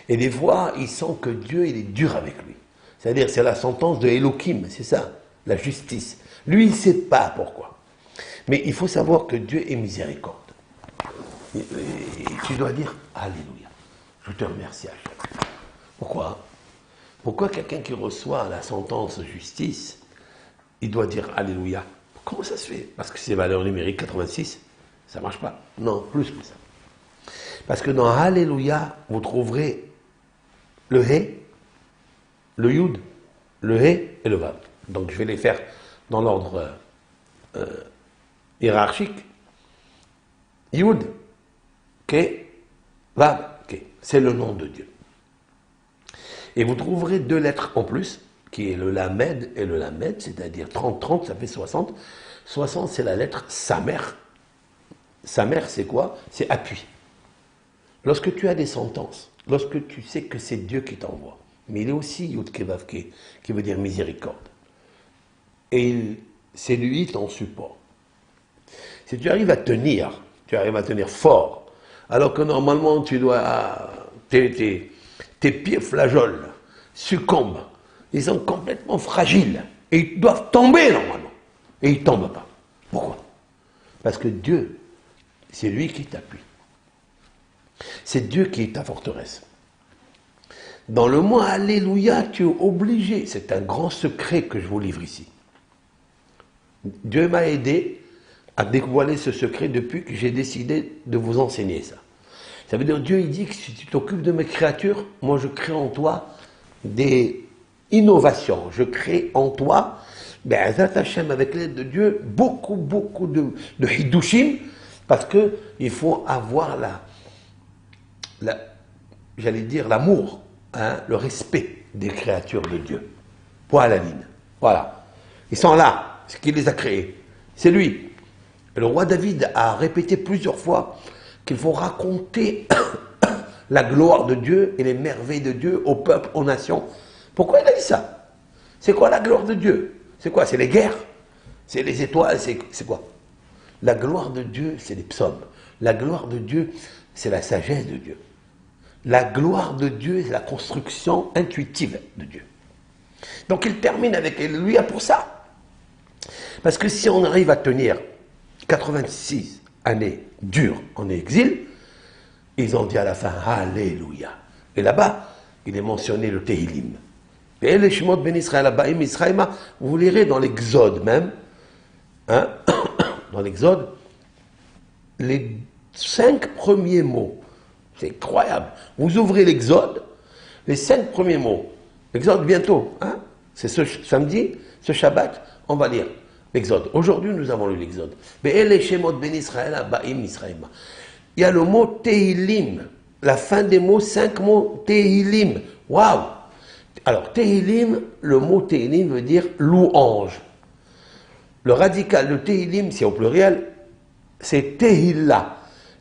et des fois, il sent que Dieu, il est dur avec lui. C'est-à-dire, c'est la sentence de Elohim, c'est ça, la justice. Lui, il ne sait pas pourquoi. Mais il faut savoir que Dieu est miséricorde. Et tu dois dire Alléluia. Je te remercie, Hachem. Pourquoi? Pourquoi quelqu'un qui reçoit la sentence de justice, il doit dire Alléluia? Comment ça se fait? Parce que c'est valeur numérique 86, ça ne marche pas. Non, plus que ça. Parce que dans Alléluia, vous trouverez le He, le Yud, le He et le Vav. Donc je vais les faire dans l'ordre hiérarchique. Yud, Ke, Vav, Ke. C'est le nom de Dieu. Et vous trouverez 2 lettres en plus, qui est le Lamed et le Lamed, c'est-à-dire 30, ça fait 60. 60, c'est la lettre Samer. Samer, c'est quoi? C'est appui. Lorsque tu as des sentences, lorsque tu sais que c'est Dieu qui t'envoie, mais il est aussi Yud Ke Vav Ke, qui veut dire miséricorde. Et c'est lui ton support. Si tu arrives à tenir fort, alors que normalement tu dois, tes pieds flageolent, succombent, ils sont complètement fragiles, et ils doivent tomber normalement, et ils ne tombent pas. Pourquoi? Parce que Dieu, c'est lui qui t'appuie. C'est Dieu qui est ta forteresse. Dans le mot Alléluia, tu es obligé, c'est un grand secret que je vous livre ici. Dieu m'a aidé à dévoiler ce secret depuis que j'ai décidé de vous enseigner ça. Ça veut dire, Dieu il dit que si tu t'occupes de mes créatures, moi je crée en toi des innovations. Je crée en toi, Hashem, avec l'aide de Dieu, beaucoup de hidushim, parce qu'il faut avoir j'allais dire l'amour, hein, le respect des créatures de Dieu. Point à la ligne. Voilà. Ils sont là, ce qui les a créés. C'est lui. Et le roi David a répété plusieurs fois qu'il faut raconter la gloire de Dieu et les merveilles de Dieu au peuple, aux nations. Pourquoi il a dit ça? C'est quoi la gloire de Dieu? C'est quoi? C'est les guerres? C'est les étoiles? C'est quoi? La gloire de Dieu, c'est les psaumes. La gloire de Dieu, c'est la sagesse de Dieu. La gloire de Dieu, c'est la construction intuitive de Dieu. Donc il termine avec Alléluia pour ça. Parce que si on arrive à tenir 86 années dures en exil, ils ont dit à la fin Alléluia. Et là-bas, il est mentionné le Tehillim. Et les Shemot ben Israël, Abaim Israëma, vous lirez dans l'Exode même, hein, dans l'Exode, les 5 premiers mots. C'est incroyable. Vous ouvrez l'Exode, les 5 premiers mots. L'Exode bientôt, hein, c'est ce samedi, ce Shabbat, on va lire l'Exode. Aujourd'hui, nous avons lu l'Exode. Mais les Shemot ben Israël, Abaim Israëma. Il y a le mot Tehillim, la fin des mots, 5 mots Tehillim. Waouh! Alors, Tehillim, le mot Tehillim veut dire louange. Le radical de Tehillim, c'est au pluriel, c'est Tehillah.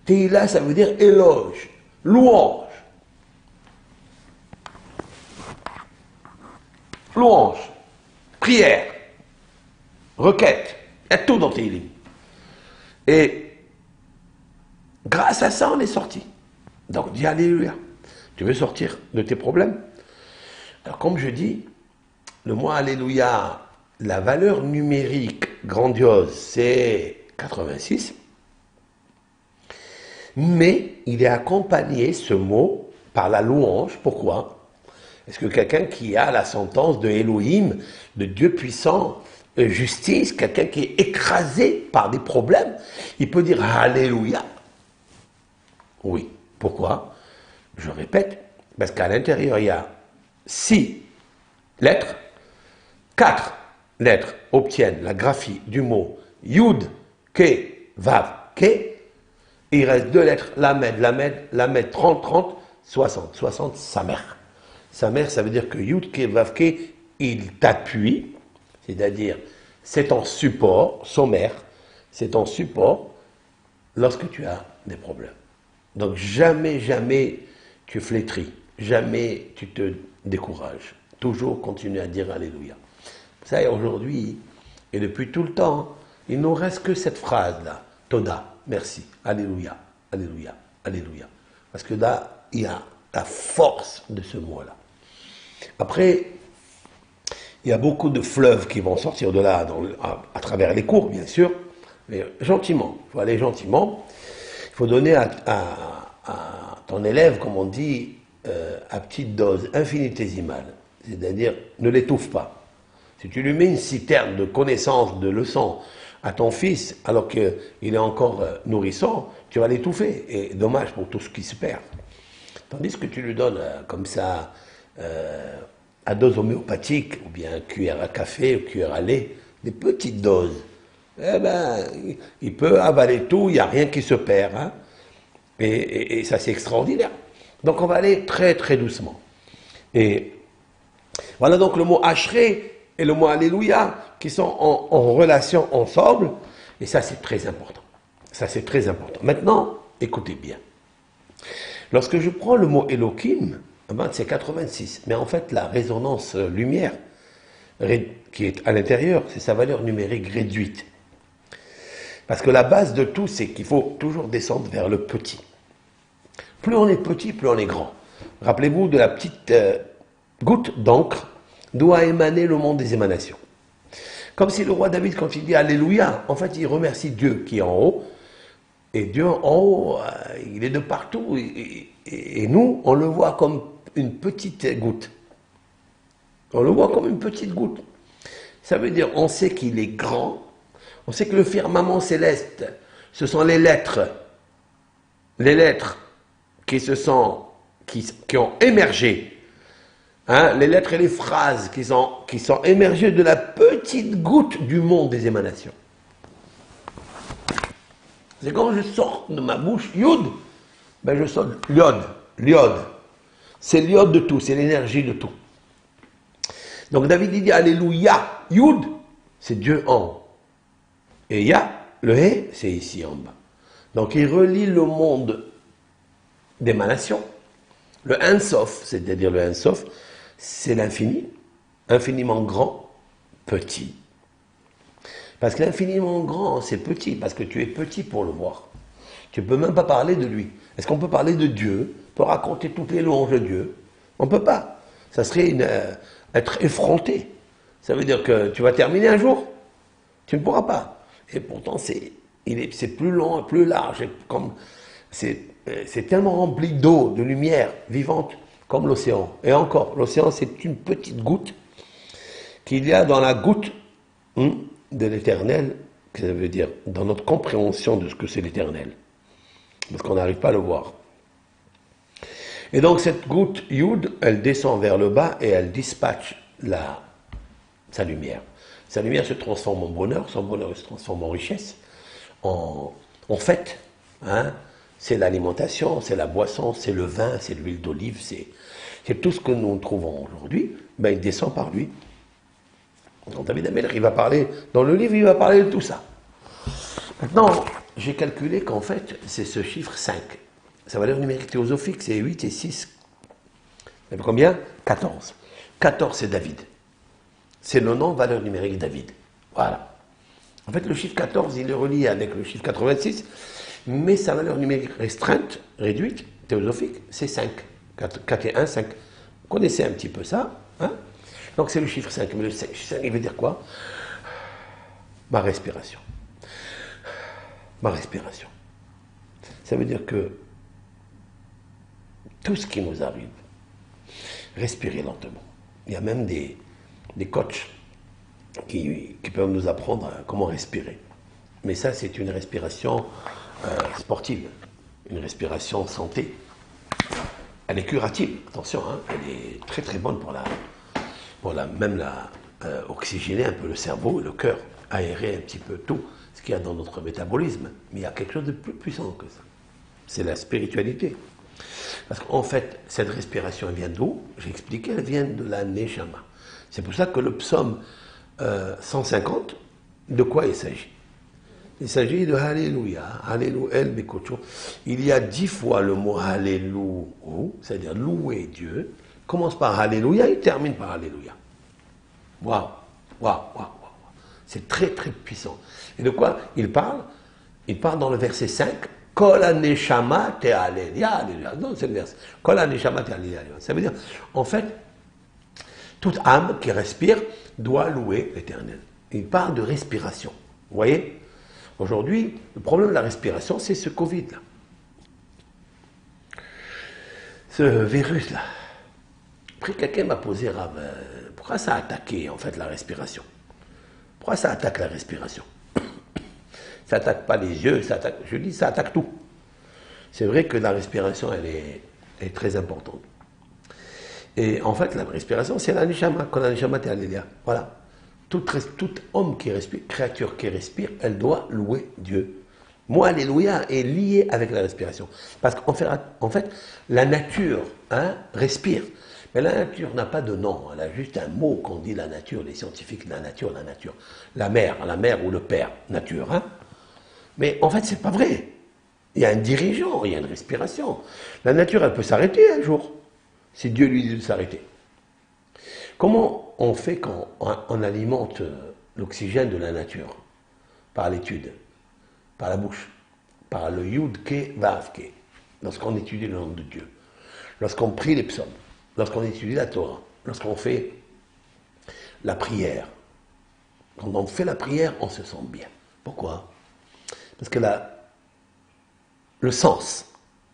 Tehillah, ça veut dire éloge, louange. Louange, prière, requête, il y a tout dans Tehillim. Et grâce à ça, on est sorti. Donc, dis Alléluia. Tu veux sortir de tes problèmes? Alors, comme je dis, le mot Alléluia, la valeur numérique grandiose, c'est 86. Mais il est accompagné, ce mot, par la louange. Pourquoi? Est-ce que quelqu'un qui a la sentence de Elohim, de Dieu puissant, justice, quelqu'un qui est écrasé par des problèmes, il peut dire Alléluia? Oui. Pourquoi? Je répète, parce qu'à l'intérieur, il y a 6 lettres, 4 lettres obtiennent la graphie du mot Yud, Ke, Vav, Ke, et il reste 2 lettres, Lamed, 30, 60, Samer. Samer, ça veut dire que Yud, Ke, Vav, Ke, il t'appuie, c'est-à-dire c'est ton support, sommaire, c'est ton support lorsque tu as des problèmes. Donc jamais tu flétris, jamais tu te décourages. Toujours continuer à dire Alléluia. Ça, et aujourd'hui, et depuis tout le temps, il ne nous reste que cette phrase-là. Toda, merci, Alléluia, Alléluia, Alléluia. Parce que là, il y a la force de ce mot-là. Après, il y a beaucoup de fleuves qui vont sortir de là, à travers les cours, bien sûr, mais gentiment. Il faut aller gentiment. Il faut donner à ton élève, comme on dit, à petite dose infinitésimale. C'est-à-dire, ne l'étouffe pas. Si tu lui mets une citerne de connaissances, de leçons à ton fils, alors qu'il est encore nourrissant, tu vas l'étouffer. Et dommage pour tout ce qui se perd. Tandis que tu lui donnes comme ça, à dose homéopathique, ou bien cuillère à café, ou cuillère à lait, des petites doses, eh ben, il peut avaler tout, il n'y a rien qui se perd. Hein. Et ça, c'est extraordinaire. Donc, on va aller très, très doucement. Et voilà donc le mot Ashré et le mot Alléluia qui sont en relation ensemble. Et ça, c'est très important. Ça, c'est très important. Maintenant, écoutez bien. Lorsque je prends le mot Elohim, ben, c'est 86. Mais en fait, la résonance lumière qui est à l'intérieur, c'est sa valeur numérique réduite. Parce que la base de tout, c'est qu'il faut toujours descendre vers le petit. Plus on est petit, plus on est grand. Rappelez-vous de la petite goutte d'encre d'où a émané le monde des émanations. Comme si le roi David, quand il dit Alléluia, en fait, il remercie Dieu qui est en haut. Et Dieu en haut, il est de partout. Et nous, on le voit comme une petite goutte. On le voit comme une petite goutte. Ça veut dire, on sait qu'il est grand. On sait que le firmament céleste, ce sont les lettres. Les lettres qui ont émergé. Hein, les lettres et les phrases qui sont émergées de la petite goutte du monde des émanations. C'est quand je sors de ma bouche Yud, ben je sors l'iode. C'est l'iode de tout, c'est l'énergie de tout. Donc David dit Alléluia, Yud, c'est Dieu en haut. Et Ya, le He, c'est ici en bas. Donc il relie le monde d'émanation. Le Un Sof, c'est-à-dire le Un Sof, c'est l'infini, infiniment grand, petit. Parce que l'infiniment grand, c'est petit, parce que tu es petit pour le voir. Tu ne peux même pas parler de lui. Est-ce qu'on peut parler de Dieu? On peut raconter toutes les louanges de Dieu? On ne peut pas. Ça serait être effronté. Ça veut dire que tu vas terminer un jour? Tu ne pourras pas. Et pourtant, c'est plus long, plus large. C'est tellement rempli d'eau, de lumière vivante, comme l'océan. Et encore, l'océan, c'est une petite goutte qu'il y a dans la goutte de l'éternel, ça veut dire dans notre compréhension de ce que c'est l'éternel. Parce qu'on n'arrive pas à le voir. Et donc cette goutte Yud, elle descend vers le bas et elle dispatche sa lumière. Sa lumière se transforme en bonheur, son bonheur se transforme en richesse, en fête. Hein? C'est l'alimentation, c'est la boisson, c'est le vin, c'est l'huile d'olive, c'est tout ce que nous trouvons aujourd'hui. Ben, il descend par lui. Donc David Amelech, il va parler, dans le livre, il va parler de tout ça. Maintenant, j'ai calculé qu'en fait, c'est ce chiffre 5. Sa valeur numérique théosophique, c'est 8 et 6. Ça fait combien? 14. 14, c'est David. C'est le nom valeur numérique David. Voilà. En fait, le chiffre 14, il est relié avec le chiffre 86, mais sa valeur numérique restreinte, réduite, théosophique, c'est 5. 4 et 1, 5. Vous connaissez un petit peu ça, hein? Donc c'est le chiffre 5. Mais le 5, il veut dire quoi? Ma respiration. Ma respiration. Ça veut dire que tout ce qui nous arrive, respirez lentement. Il y a même des coachs qui peuvent nous apprendre comment respirer. Mais ça, c'est une respiration sportive, une respiration santé. Elle est curative, attention, hein, elle est très très bonne pour oxygéner un peu le cerveau et le cœur, aérer un petit peu tout ce qu'il y a dans notre métabolisme. Mais il y a quelque chose de plus puissant que ça. C'est la spiritualité. Parce qu'en fait, cette respiration, elle vient d'où? J'ai expliqué, elle vient de la Neshama. C'est pour ça que le psaume 150, de quoi il s'agit? Il s'agit de Alléluia, Alléluia, El Bekocho. Il y a 10 fois le mot Alléluia, c'est-à-dire louer Dieu. Il commence par Alléluia, il termine par Alléluia. Waouh, waouh, waouh, waouh. C'est très très puissant. Et de quoi il parle? Il parle dans le verset 5. Kol aneshama te Alléluia. Non, c'est le verset. Kol aneshama te Alléluia. Ça veut dire, en fait, toute âme qui respire doit louer l'Éternel. Il parle de respiration. Vous voyez? Aujourd'hui, le problème de la respiration, c'est ce Covid-là. Ce virus-là. Après, quelqu'un m'a posé, pourquoi ça a attaqué, en fait, la respiration? Pourquoi ça attaque la respiration? Ça attaque pas les yeux, je dis, ça attaque tout. C'est vrai que la respiration, elle est très importante. Et en fait, la respiration, c'est la neshama, quand la neshama t'est alléluia. Voilà. Tout homme qui respire, créature qui respire, elle doit louer Dieu. Moi, alléluia est lié avec la respiration. Parce qu'en fait, la nature respire. Mais la nature n'a pas de nom. Elle a juste un mot qu'on dit la nature, les scientifiques, la nature, la nature. La mère ou le père, nature. Mais en fait, c'est pas vrai. Il y a un dirigeant, il y a une respiration. La nature, elle peut s'arrêter un jour, si Dieu lui dit de s'arrêter. Comment on fait quand on alimente l'oxygène de la nature? Par l'étude, par la bouche, par le Yud-Ke, Vav-Ke, lorsqu'on étudie le nom de Dieu, lorsqu'on prie les psaumes, lorsqu'on étudie la Torah, lorsqu'on fait la prière. Quand on fait la prière, on se sent bien. Pourquoi? Parce que le sens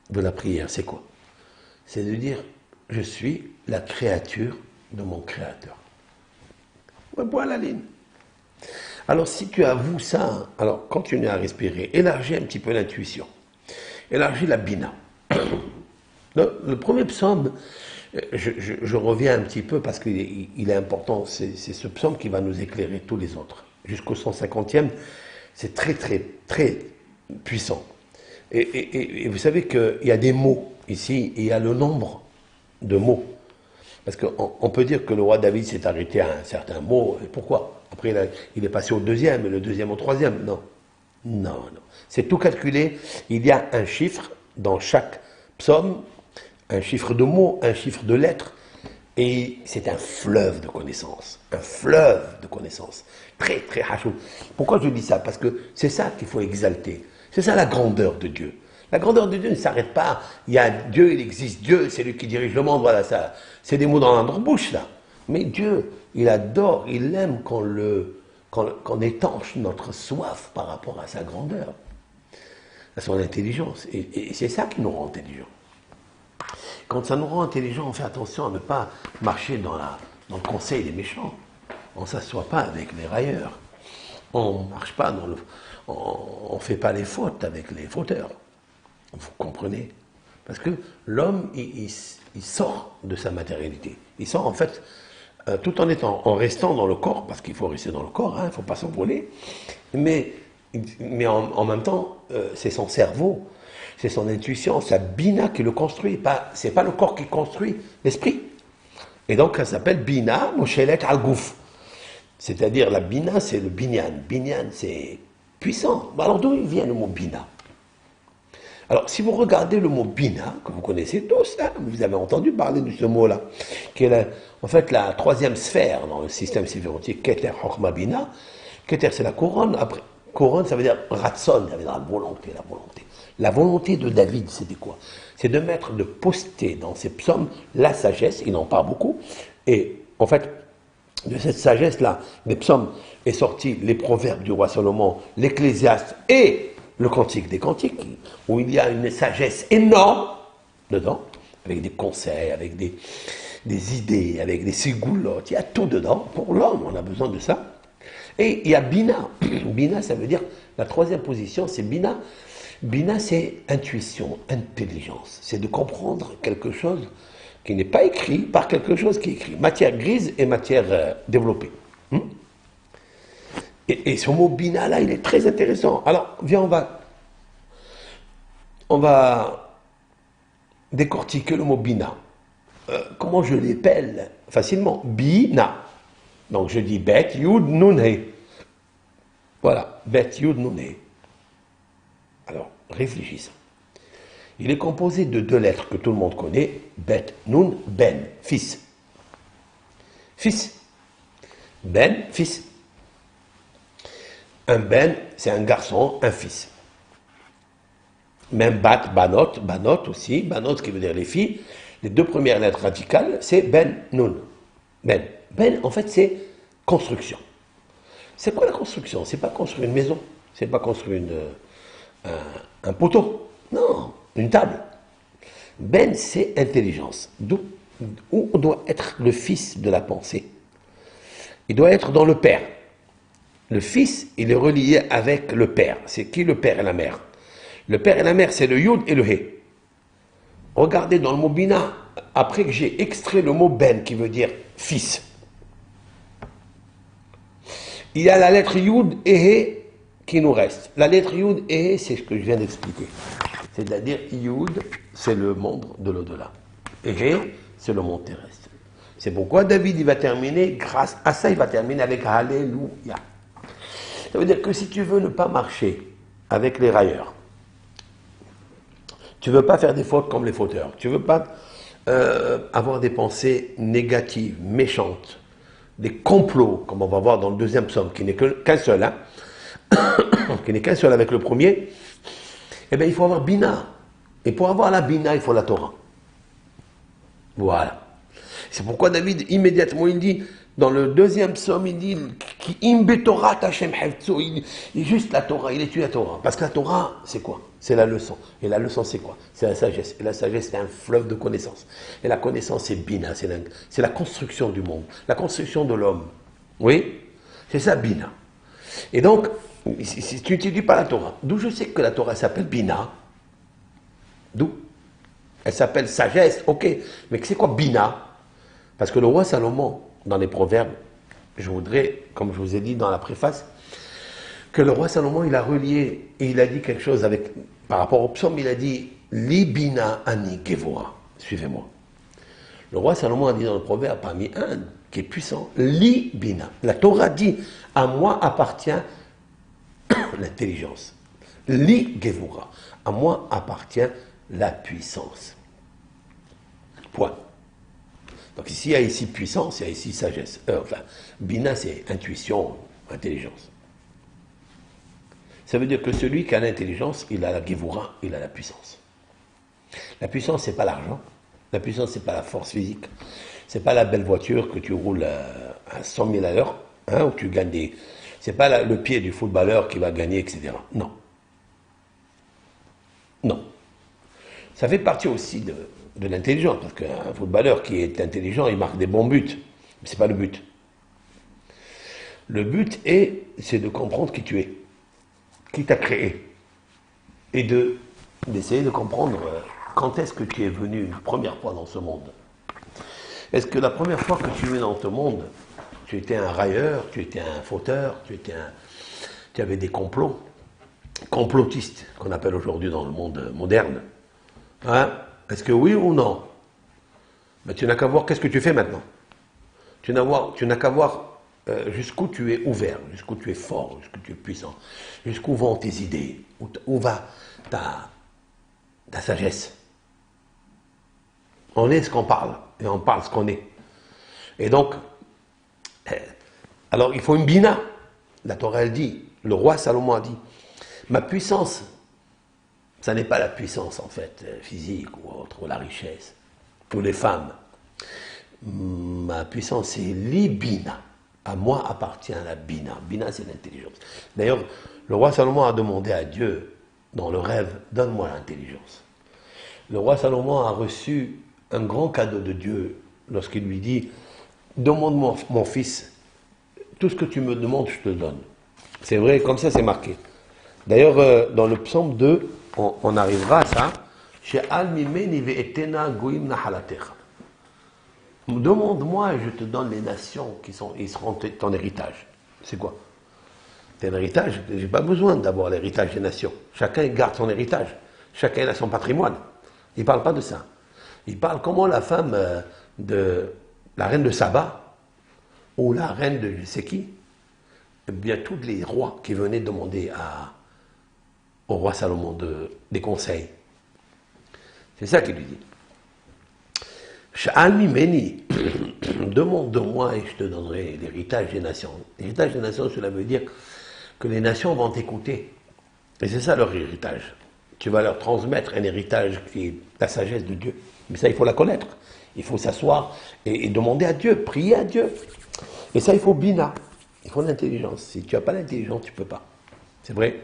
de la prière, c'est quoi? C'est de dire, je suis la créature de mon Créateur. Ouais, point à la ligne. Alors, si tu avoues ça, alors continue à respirer, élargis un petit peu l'intuition, élargis la bina. Le premier psaume, je reviens un petit peu parce qu'il est important, c'est ce psaume qui va nous éclairer tous les autres. Jusqu'au 150e, c'est très, très, très puissant. Et vous savez qu'il y a des mots ici, et il y a le nombre de mots. Parce qu'on peut dire que le roi David s'est arrêté à un certain mot. Et pourquoi? Après, il est passé au deuxième, et le deuxième au troisième. Non. Non, non. C'est tout calculé. Il y a un chiffre dans chaque psaume, un chiffre de mots, un chiffre de lettres. Et c'est un fleuve de connaissances. Un fleuve de connaissances. Très, très hachou. Pourquoi je dis ça? Parce que c'est ça qu'il faut exalter. C'est ça la grandeur de Dieu. La grandeur de Dieu ne s'arrête pas. Il y a Dieu, il existe Dieu, c'est lui qui dirige le monde. Voilà, ça, c'est des mots dans notre bouche, là. Mais Dieu, il adore, il aime qu'on étanche notre soif par rapport à sa grandeur, à son intelligence. Et c'est ça qui nous rend intelligents. Quand ça nous rend intelligents, on fait attention à ne pas marcher dans le conseil des méchants. On ne s'assoit pas avec les railleurs. On ne marche pas on ne fait pas les fautes avec les fauteurs. Vous comprenez? Parce que l'homme, il sort de sa matérialité. Il sort en fait, tout en restant dans le corps, parce qu'il faut rester dans le corps, il ne faut pas s'envoler. Mais en même temps, c'est son cerveau, c'est son intuition, sa bina qui le construit. Ce n'est pas le corps qui construit l'esprit. Et donc, ça s'appelle bina moshelet al-gouf. C'est-à-dire, la bina, c'est le binyan. Binyan, c'est puissant. Alors, d'où vient le mot bina? Alors, si vous regardez le mot bina, que vous connaissez tous, vous avez entendu parler de ce mot-là, qui est en fait la troisième sphère dans le système sévérotique, Keter Chokma Bina. Keter, c'est la couronne. Après, couronne, ça veut dire ratson, ça veut dire la volonté, la volonté. La volonté de David, c'était quoi? C'est de poster dans ses psaumes la sagesse, il n'en parle beaucoup, et en fait, de cette sagesse-là, des psaumes est sorti les proverbes du roi Salomon, l'Ecclésiaste et le Cantique des Cantiques, où il y a une sagesse énorme dedans, avec des conseils, avec des idées, avec des sigoulottes, il y a tout dedans. Pour l'homme, on a besoin de ça. Et il y a Bina. Bina, ça veut dire, la troisième position, c'est Bina. Bina, c'est intuition, intelligence. C'est de comprendre quelque chose qui n'est pas écrit par quelque chose qui est écrit. Matière grise et matière développée. Et ce mot bina là, il est très intéressant. Alors, viens, on va décortiquer le mot bina. Comment je l'appelle facilement? Bina. Donc je dis bet, yud, nun, he. Voilà, bet, yud, nun, he. Alors, réfléchissons. Il est composé de deux lettres que tout le monde connaît, bet, nun, ben, fils. Fils. Ben, fils. Un ben, c'est un garçon, un fils. Même bat, banot, banot aussi, banot qui veut dire les filles. Les deux premières lettres radicales, c'est ben, nun. Ben. Ben, en fait, c'est construction. C'est quoi la construction? C'est pas construire une maison, c'est pas construire un poteau. Non, une table. Ben, c'est intelligence. Où doit être le fils de la pensée? Il doit être dans le père. Le fils, il est relié avec le père. C'est qui le père et la mère? Le père et la mère, c'est le yud et le he. Regardez dans le mot bina, après que j'ai extrait le mot ben, qui veut dire fils. Il y a la lettre Yud et He qui nous reste. La lettre Yud et He, c'est ce que je viens d'expliquer. C'est-à-dire, Yud, c'est le monde de l'au-delà. Et He, c'est le monde terrestre. C'est pourquoi David, il va terminer, grâce à ça, il va terminer avec Alléluia. Ça veut dire que si tu veux ne pas marcher avec les railleurs, tu ne veux pas faire des fautes comme les fauteurs, tu ne veux pas avoir des pensées négatives, méchantes, des complots, comme on va voir dans le deuxième psaume, qui n'est qu'un seul, hein, qui n'est qu'un seul avec le premier, eh bien il faut avoir Bina. Et pour avoir la Bina, il faut la Torah. Voilà. C'est pourquoi David, immédiatement, il dit, dans le deuxième psaume, il dit, il est juste la Torah, il étudie la Torah. Parce que la Torah, c'est quoi? C'est la leçon. Et la leçon, c'est quoi? C'est la sagesse. Et la sagesse, c'est un fleuve de connaissances. Et la connaissance, c'est Bina, c'est la construction du monde, la construction de l'homme. Oui? C'est ça, Bina. Et donc, si tu n'étudies pas la Torah, d'où je sais que la Torah s'appelle Bina? D'où? Elle s'appelle sagesse, ok. Mais c'est quoi Bina? Parce que le roi Salomon, dans les proverbes, je voudrais, comme je vous ai dit dans la préface, que le roi Salomon, il a relié, et il a dit quelque chose avec, par rapport au psaume, il a dit, Li bina ani gevora. Suivez-moi. Le roi Salomon a dit dans le proverbe, parmi un qui est puissant, Li bina. La Torah dit, à moi appartient l'intelligence. Li gevora. À moi appartient la puissance. Point. Donc ici, il y a ici puissance, il y a ici sagesse. Enfin, Bina, c'est intuition, intelligence. Ça veut dire que celui qui a l'intelligence, il a la Gevura, il a la puissance. La puissance, c'est pas l'argent. La puissance, c'est pas la force physique. C'est pas la belle voiture que tu roules à 100 000 à l'heure, hein, où tu gagnes des... C'est pas le pied du footballeur qui va gagner, etc. Non. Non. Ça fait partie aussi de l'intelligence, parce qu'un footballeur qui est intelligent, il marque des bons buts. Mais ce n'est pas le but. Le but c'est de comprendre qui tu es, qui t'a créé, et d'essayer de comprendre quand est-ce que tu es venu une première fois dans ce monde. Est-ce que la première fois que tu es venu dans ce monde, tu étais un railleur, tu étais un fauteur, tu avais des complotistes, qu'on appelle aujourd'hui dans le monde moderne, hein? Est-ce que oui ou non? Ben, tu n'as qu'à voir qu'est-ce que tu fais maintenant. Tu n'as qu'à voir jusqu'où tu es ouvert, jusqu'où tu es fort, jusqu'où tu es puissant, jusqu'où vont tes idées, où va ta sagesse. On est ce qu'on parle, et on parle ce qu'on est. Et donc, alors il faut une bina. La Torah, elle dit, le roi Salomon a dit, ma puissance, ça n'est pas la puissance, en fait, physique ou autre, ou la richesse, ou les femmes. Ma puissance, c'est l'ibina. À moi appartient la bina. Bina, c'est l'intelligence. D'ailleurs, le roi Salomon a demandé à Dieu, dans le rêve, donne-moi l'intelligence. Le roi Salomon a reçu un grand cadeau de Dieu lorsqu'il lui dit, demande-moi, mon fils, tout ce que tu me demandes, je te le donne. C'est vrai, comme ça, c'est marqué. D'ailleurs, dans le psaume 2, on arrivera à ça. Demande-moi et je te donne les nations ils seront ton héritage. C'est quoi? C'est l'héritage. Je n'ai pas besoin d'avoir l'héritage des nations. Chacun garde son héritage. Chacun a son patrimoine. Il ne parle pas de ça. Il parle comment la femme de la reine de Saba ou la reine de je sais qui, eh bien tous les rois qui venaient demander au roi Salomon des conseils. C'est ça qu'il lui dit. Sha'almi meni, demande de moi et je te donnerai l'héritage des nations. L'héritage des nations, cela veut dire que les nations vont t'écouter. Et c'est ça leur héritage. Tu vas leur transmettre un héritage qui est la sagesse de Dieu. Mais ça, il faut la connaître. Il faut s'asseoir et demander à Dieu, prier à Dieu. Et ça, il faut bina. Il faut l'intelligence. Si tu n'as pas l'intelligence, tu ne peux pas. C'est vrai.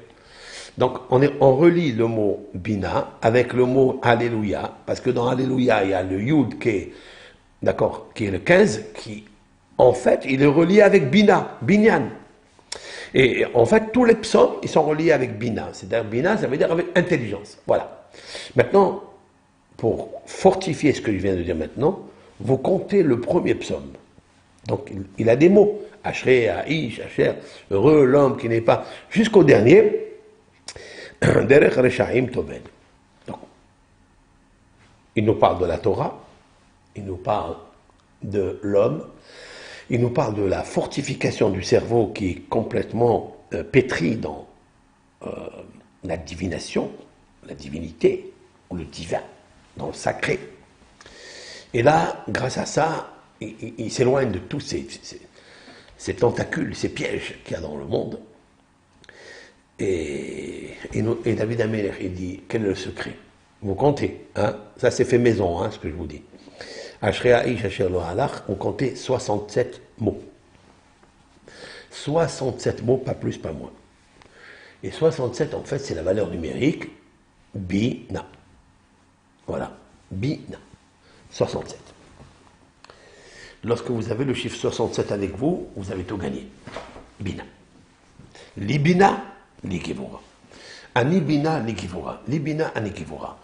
Donc, on relie le mot bina avec le mot alléluia, parce que dans alléluia, il y a le yud qui est, d'accord, qui est le 15, qui, en fait, il est relié avec bina, binyan. Et en fait, tous les psaumes, ils sont reliés avec bina. C'est-à-dire, bina, ça veut dire avec intelligence. Voilà. Maintenant, pour fortifier ce que je viens de dire maintenant, vous comptez le premier psaume. Donc il a des mots. Ashrei, Aish, Asher, heureux l'homme qui n'est pas. Jusqu'au dernier, Derech Reshaim Toben. Donc, il nous parle de la Torah, il nous parle de l'homme, il nous parle de la fortification du cerveau qui est complètement pétri dans la divination, la divinité, ou le divin, dans le sacré. Et là, grâce à ça, il s'éloigne de tous ces tentacules, ces pièges qu'il y a dans le monde. Et David Améler, il dit, quel est le secret? Vous comptez, hein? Ça c'est fait maison, hein, ce que je vous dis. Ashrei Aish Asher Lo Halach, on comptait 67 mots. 67 mots, pas plus, pas moins. Et 67, en fait, c'est la valeur numérique Bina. Voilà, Bina. 67. Lorsque vous avez le chiffre 67 avec vous, vous avez tout gagné. Bina. Libina, Ligivura. Anibina, Ligivura. Libina, Anigivura.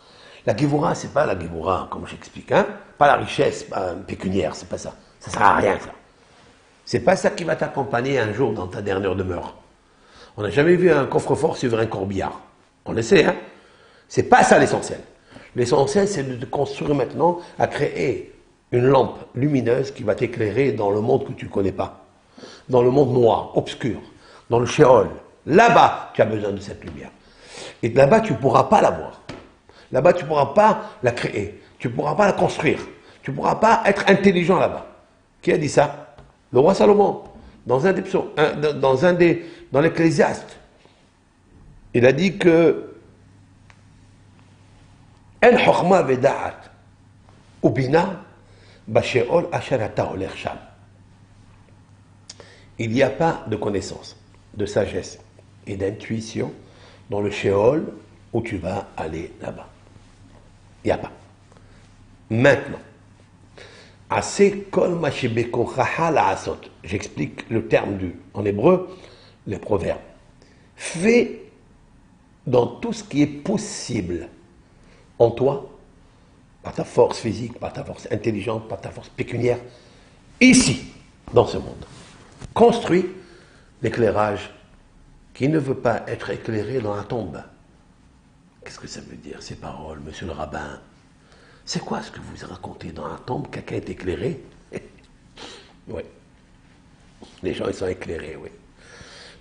La Givura, c'est pas la Givura, comme j'explique, hein? Pas la richesse pécuniaire, c'est pas ça. Ça sert à rien, ça. C'est pas ça qui va t'accompagner un jour dans ta dernière demeure. On n'a jamais vu un coffre-fort suivre un corbillard. On le sait, hein? C'est pas ça l'essentiel. L'essentiel, c'est de te construire maintenant à créer une lampe lumineuse qui va t'éclairer dans le monde que tu ne connais pas. Dans le monde noir, obscur, dans le Sheol. Là-bas, tu as besoin de cette lumière. Et là-bas, tu ne pourras pas la voir. Là-bas, tu ne pourras pas la créer. Tu ne pourras pas la construire. Tu ne pourras pas être intelligent là-bas. Qui a dit ça? Le roi Salomon. Dans un des psaumes, dans l'Ecclésiaste. Il a dit que En chokma ve'da'at ubina b'sheol asher ata holer sham. Il n'y a pas de connaissance, de sagesse et d'intuition dans le Sheol où tu vas aller là-bas. Il n'y a pas. Maintenant, assez kol ma shebekochaha la'asot. J'explique le terme en hébreu, les proverbes. Fais dans tout ce qui est possible en toi, par ta force physique, par ta force intelligente, par ta force pécuniaire, ici, dans ce monde. Construis l'éclairage qui ne veut pas être éclairé dans la tombe. Qu'est-ce que ça veut dire, ces paroles, monsieur le rabbin? C'est quoi ce que vous racontez dans la tombe? Quelqu'un est éclairé? Oui. Les gens, ils sont éclairés, oui.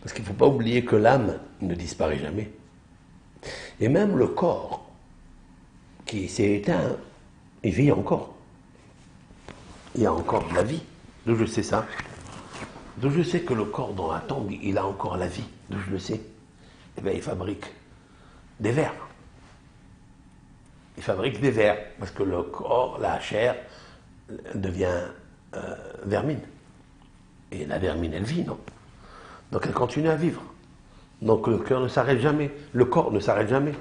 Parce qu'il ne faut pas oublier que l'âme ne disparaît jamais. Et même le corps, qui s'est éteint, il vit encore. Il y a encore de la vie. D'où je sais ça? D'où je sais que le corps dans la tombe, il a encore la vie. D'où je le sais? Eh bien, il fabrique des vers. Il fabrique des vers, parce que le corps, la chair, devient vermine. Et la vermine, elle vit, non? Donc elle continue à vivre. Donc le cœur ne s'arrête jamais, le corps ne s'arrête jamais.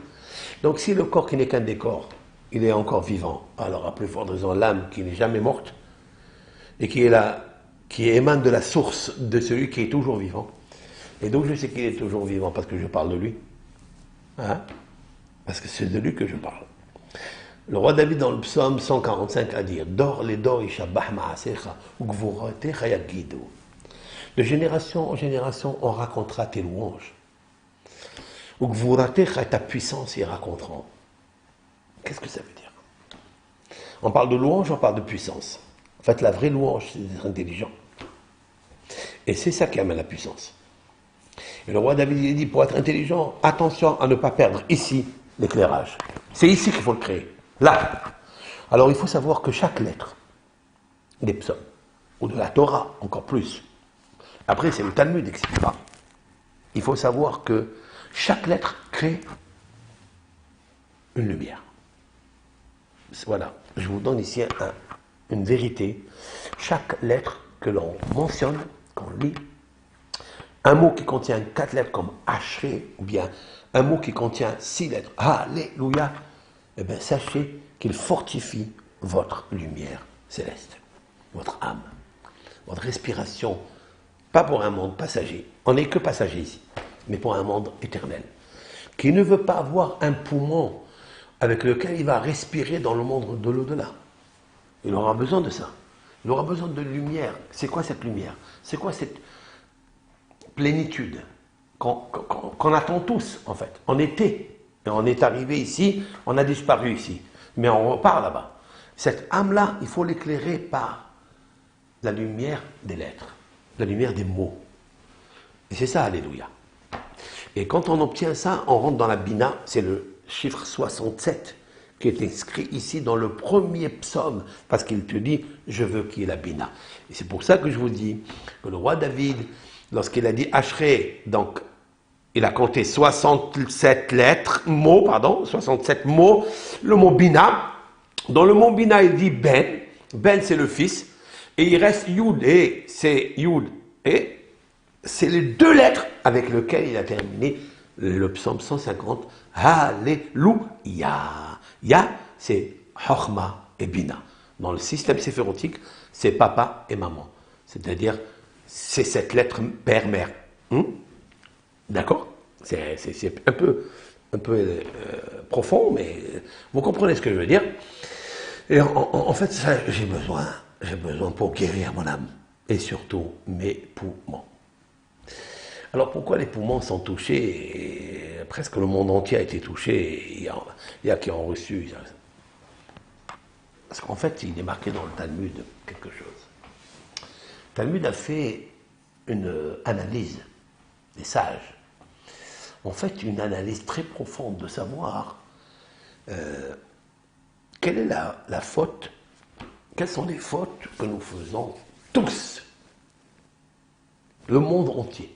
Donc si le corps qui n'est qu'un décor, il est encore vivant, alors à plus forte raison l'âme qui n'est jamais morte, et qui est là, qui émane de la source de celui qui est toujours vivant. Et donc je sais qu'il est toujours vivant parce que je parle de lui. Hein? Parce que c'est de lui que je parle. Le roi David dans le psaume 145 a dit Dor les dor ishabah ma'asecha ugvurotecha yagidu. De génération en génération, on racontera tes louanges. Ugvurotecha, ta puissance, ils raconteront. Qu'est-ce que ça veut dire? On parle de louange, on parle de puissance. En fait, la vraie louange, c'est d'être intelligent. Et c'est ça qui amène la puissance. Et le roi David, il dit, pour être intelligent, attention à ne pas perdre ici l'éclairage. C'est ici qu'il faut le créer. Là. Alors, il faut savoir que chaque lettre des psaumes, ou de la Torah, encore plus, après, c'est le Talmud, etc. Il faut savoir que chaque lettre crée une lumière. Voilà. Je vous donne ici une vérité. Chaque lettre que l'on mentionne, qu'on lit, un mot qui contient 4 lettres comme Ashrei, ou bien un mot qui contient 6 lettres, Alléluia, eh bien sachez qu'il fortifie votre lumière céleste, votre âme, votre respiration, pas pour un monde passager, on n'est que passager ici, mais pour un monde éternel, qui ne veut pas avoir un poumon avec lequel il va respirer dans le monde de l'au-delà. Il aura besoin de ça. Il aura besoin de lumière. C'est quoi cette lumière? C'est quoi cette plénitude qu'on attend tous, en fait? On était, et on est arrivé ici, on a disparu ici, mais on repart là-bas. Cette âme-là, il faut l'éclairer par la lumière des lettres, la lumière des mots. Et c'est ça, alléluia. Et quand on obtient ça, on rentre dans la Bina, c'est le chiffre 67 qui est inscrit ici dans le premier psaume, parce qu'il te dit, je veux qu'il y ait la Bina. Et c'est pour ça que je vous dis que le roi David, lorsqu'il a dit Ashrei, donc il a compté 67 mots, 67 mots, le mot Bina. Dans le mot Bina, il dit Ben c'est le fils, et il reste Yud, et c'est Yud, et c'est les deux lettres avec lesquelles il a terminé le psaume 150, Alléluia. Ya, c'est Chochma et Bina. Dans le système séphérotique, c'est papa et maman. C'est-à-dire, c'est cette lettre père-mère. D'accord? C'est un peu profond, mais vous comprenez ce que je veux dire. Et en fait, ça, j'ai besoin pour guérir mon âme. Et surtout, mes poumons. Alors pourquoi les poumons sont touchés? Et presque le monde entier a été touché. Il y a qui ont reçu. Parce qu'en fait, il est marqué dans le Talmud quelque chose. Le Talmud a fait une analyse des sages. En fait, une analyse très profonde de savoir quelle est la faute, quelles sont les fautes que nous faisons tous, le monde entier.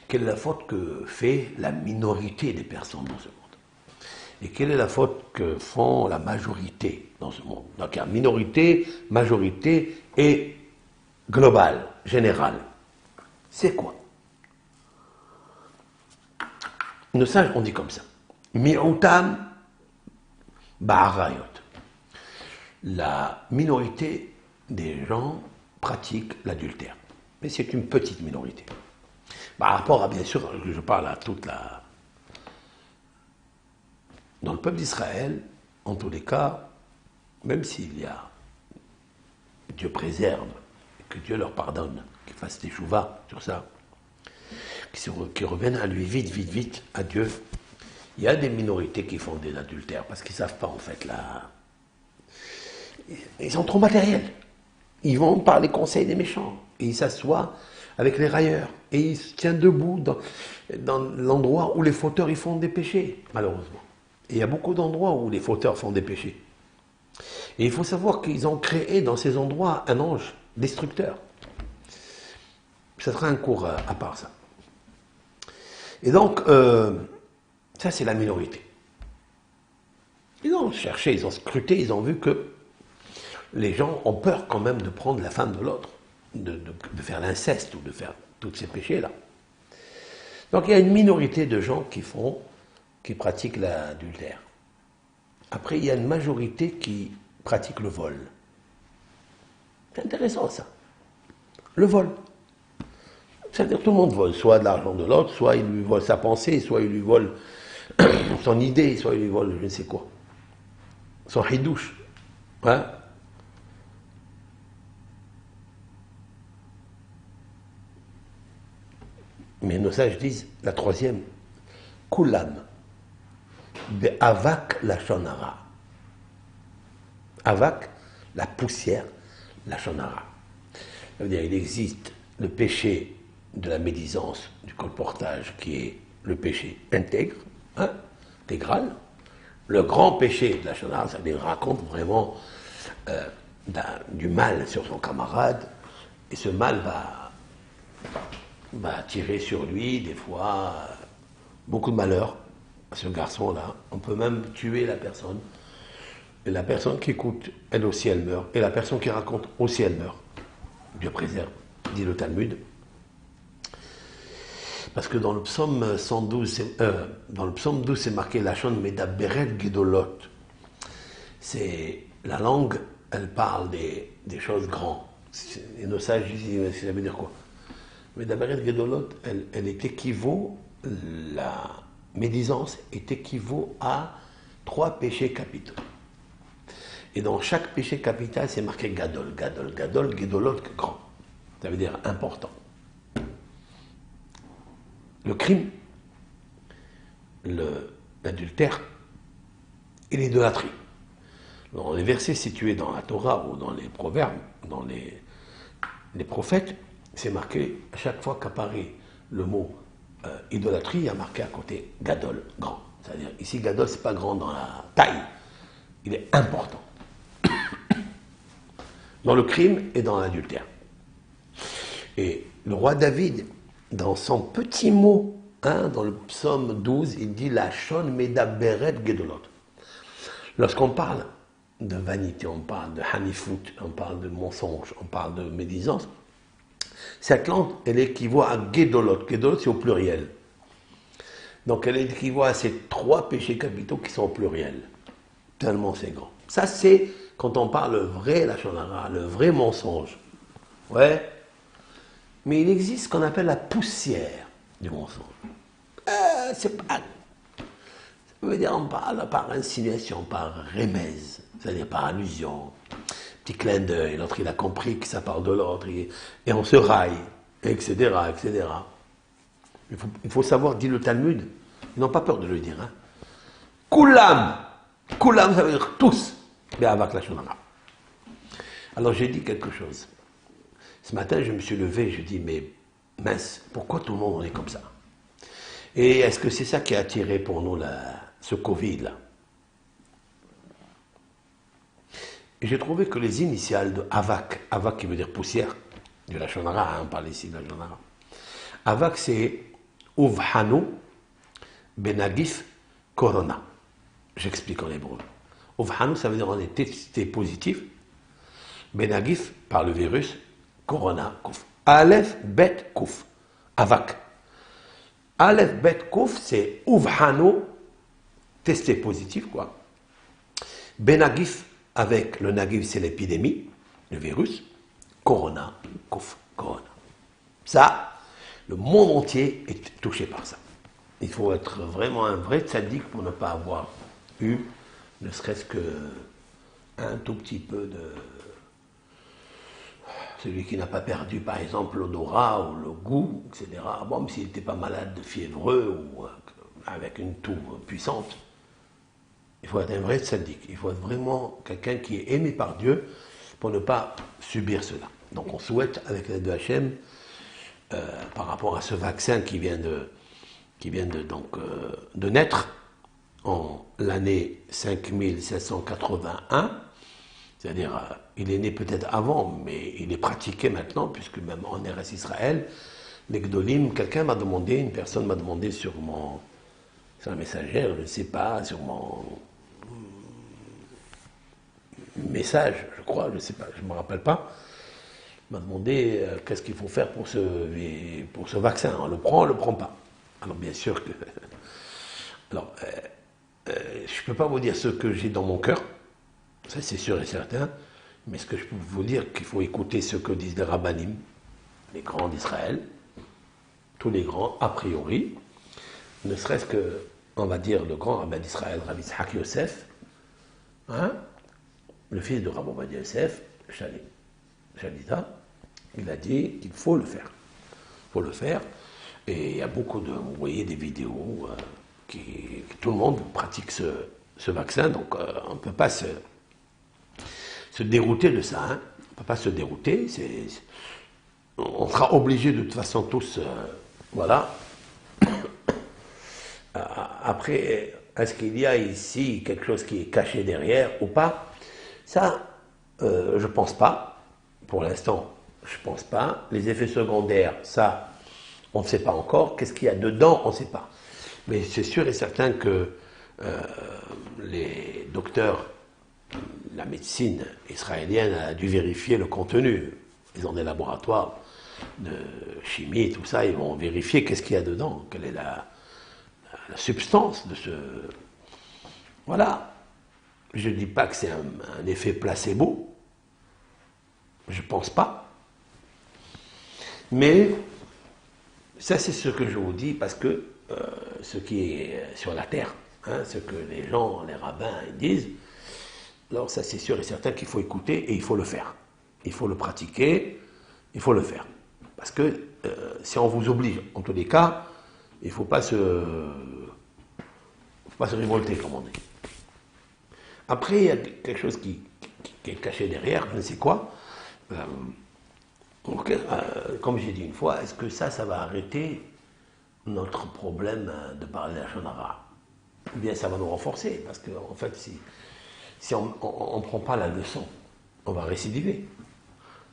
Quelle est la faute que fait la minorité des personnes dans ce monde? Et quelle est la faute que font la majorité dans ce monde? Donc il y a minorité, majorité et global, général. C'est quoi? Nos sages ont dit comme ça. Mi'utam ba'arayot. La minorité des gens pratiquent l'adultère. Mais c'est une petite minorité. Par rapport à, bien sûr, je parle à toute la... Dans le peuple d'Israël, en tous les cas, même s'il y a... Dieu préserve, que Dieu leur pardonne, qu'ils fassent des chouvas sur ça, qui reviennent à lui vite, à Dieu. Il y a des minorités qui font des adultères, parce qu'ils ne savent pas, en fait, là... Ils sont trop matériels. Ils vont par les conseils des méchants, et ils s'assoient avec les railleurs, et il se tient debout dans l'endroit où les fauteurs ils font des péchés, malheureusement. Et il y a beaucoup d'endroits où les fauteurs font des péchés. Et il faut savoir qu'ils ont créé dans ces endroits un ange destructeur. Ça sera un cours à part ça. Et donc, ça c'est la minorité. Ils ont cherché, ils ont scruté, ils ont vu que les gens ont peur quand même de prendre la femme de l'autre. De faire l'inceste ou de faire tous ces péchés-là. Donc il y a une minorité de gens qui pratiquent l'adultère. Après, il y a une majorité qui pratique le vol. C'est intéressant ça. Le vol. C'est-à-dire tout le monde vole, soit de l'argent de l'autre, soit il lui vole sa pensée, soit il lui vole son idée, soit il lui vole je ne sais quoi. Son hidouche. Hein? Mais nos sages disent, la troisième, Kulam, Avak la shonara. Avak, la poussière, la shonara. Ça veut dire, il existe le péché de la médisance, du colportage, qui est le péché intègre, intégral. Le grand péché de la shonara, ça veut dire, raconte vraiment du mal sur son camarade, et ce mal va tirer sur lui, des fois, beaucoup de malheur à ce garçon-là. On peut même tuer la personne. Et la personne qui écoute, elle aussi, elle meurt. Et la personne qui raconte, aussi, elle meurt. Dieu préserve, dit le Talmud. Parce que dans le psaume 112, dans le psaume 12, c'est marqué Lachon Medaberet Gedolot. C'est la langue, elle parle des choses grandes. Et nos sages disent, ça veut dire quoi? Mais Medaberet Gedolot, elle est équivaut, la médisance est équivaut à 3 péchés capitaux. Et dans chaque péché capital, c'est marqué Gadol, Gadol, Gadol, Gedolot, grand. Ça veut dire important. Le crime, l'adultère et l'idolâtrie. Dans les versets situés dans la Torah ou dans les proverbes, dans les prophètes, c'est marqué, à chaque fois qu'apparaît le mot idolâtrie, il y a marqué à côté Gadol, grand. C'est-à-dire, ici, Gadol, c'est pas grand dans la taille, il est important. Dans le crime et dans l'adultère. Et le roi David, dans son petit mot, dans le psaume 12, il dit la shon medaberet gedolot. Lorsqu'on parle de vanité, on parle de hanifout, on parle de mensonge, on parle de médisance, cette langue, elle équivaut à gedolot. Gedolot, c'est au pluriel. Donc elle équivaut à ces 3 péchés capitaux qui sont au pluriel. Tellement c'est grand. Ça, c'est quand on parle le vrai lachon hara, le vrai mensonge. Ouais. Mais il existe ce qu'on appelle la poussière du mensonge. C'est pas. Ça veut dire on parle par insinuation, par remèze, c'est-à-dire par allusion. Petit clin d'œil, l'autre il a compris que ça parle de l'autre, et on se raille, etc., etc. Il faut savoir, dit le Talmud, ils n'ont pas peur de le dire. Hein. Koulam, Koulam, ça veut dire tous, mais avec la shonara. Alors j'ai dit quelque chose. Ce matin, je me suis levé, je dis, mais mince, pourquoi tout le monde est comme ça? Et est-ce que c'est ça qui a attiré pour nous ce Covid-là? Et j'ai trouvé que les initiales de Avak, Avak qui veut dire poussière, de la shonara, on parle ici de la shonara. Avak, c'est Uvhanu Benagif Corona. J'explique en hébreu. Uvhanu, ça veut dire on est testé positif. Benagif, par le virus, Corona, Kouf. Aleph, Bet, Kouf. Avak. Aleph, Bet, Kouf, c'est Uvhanu, testé positif, quoi. Benagif, avec le nagif, c'est l'épidémie, le virus. Corona, Kouf, Corona. Ça, le monde entier est touché par ça. Il faut être vraiment un vrai tzaddik pour ne pas avoir eu, ne serait-ce qu'un tout petit peu de... Celui qui n'a pas perdu, par exemple, l'odorat ou le goût, etc. Bon, s'il n'était pas malade de fiévreux ou avec une toux puissante, il faut être un vrai tzaddik. Il faut être vraiment quelqu'un qui est aimé par Dieu pour ne pas subir cela. Donc on souhaite, avec l'aide de Hachem, par rapport à ce vaccin qui vient de naître en l'année 5781, c'est-à-dire il est né peut-être avant, mais il est pratiqué maintenant, puisque même en RS Israël, les Gdolim, une personne m'a demandé sur la messagère, je ne sais pas, sur mon message, je crois, je ne sais pas, je ne me rappelle pas, m'a demandé qu'est-ce qu'il faut faire pour ce vaccin. On le prend pas. Alors bien sûr que... Alors, je ne peux pas vous dire ce que j'ai dans mon cœur, ça c'est sûr et certain, mais ce que je peux vous dire, qu'il faut écouter ce que disent les rabbanim, les grands d'Israël, tous les grands, a priori, ne serait-ce que, on va dire, le grand rabbin d'Israël, Rabbi Yitzhak Yosef, le fils de Rabbi Ovadia Yosef, Shalita, il a dit qu'il faut le faire. Il faut le faire. Et il y a beaucoup vous voyez des vidéos tout le monde pratique ce vaccin, donc on ne peut pas se dérouter de ça. Hein. On ne peut pas se dérouter. On sera obligé de toute façon tous, voilà. Après, est-ce qu'il y a ici quelque chose qui est caché derrière ou pas? Ça, je ne pense pas. Pour l'instant, je ne pense pas. Les effets secondaires, ça, on ne sait pas encore. Qu'est-ce qu'il y a dedans? On ne sait pas. Mais c'est sûr et certain que les docteurs, la médecine israélienne a dû vérifier le contenu. Ils ont des laboratoires de chimie, tout ça. Ils vont vérifier qu'est-ce qu'il y a dedans, quelle est la substance de ce... Voilà. Je ne dis pas que c'est un effet placebo. Je ne pense pas. Mais ça, c'est ce que je vous dis parce que ce qui est sur la terre, ce que les gens, les rabbins, ils disent, alors ça c'est sûr et certain qu'il faut écouter et il faut le faire. Il faut le pratiquer, il faut le faire. Parce que si on vous oblige, en tous les cas, il ne faut pas se révolter, comme on dit. Après, il y a quelque chose qui est caché derrière, je ne sais quoi. Comme j'ai dit une fois, est-ce que ça va arrêter notre problème de parler la Shonara? Ou bien ça va nous renforcer? Parce qu'en fait, si on ne prend pas la leçon, on va récidiver.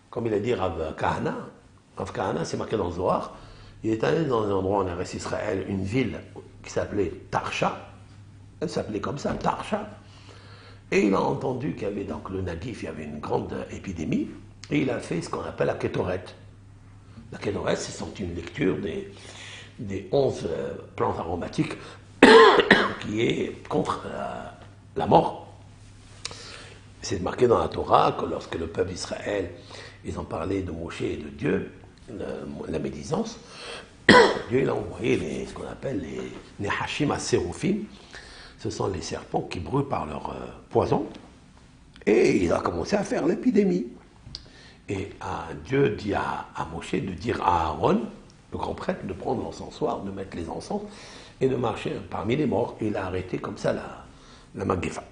Comme il a dit Rav Kahana, Rav Kahana, c'est marqué dans le Zohar, il est allé dans un endroit en Eretz Israël, une ville qui s'appelait Tarsha, elle s'appelait comme ça, Tarsha, et il a entendu qu'il y avait donc le Nagif, il y avait une grande épidémie, et il a fait ce qu'on appelle la Kétoret. La Kétoret, c'est une lecture des 11 plantes aromatiques qui est contre la mort. C'est marqué dans la Torah que lorsque le peuple d'Israël, ils ont parlé de Moshe et de Dieu, la médisance, Dieu il a envoyé ce qu'on appelle les Hashim Aserufim. Ce sont les serpents qui brûlent par leur poison. Et il a commencé à faire l'épidémie. Et Dieu dit à Moshe de dire à Aaron, le grand prêtre, de prendre l'encensoir, de mettre les encens et de marcher parmi les morts. Et il a arrêté comme ça la Magéfa.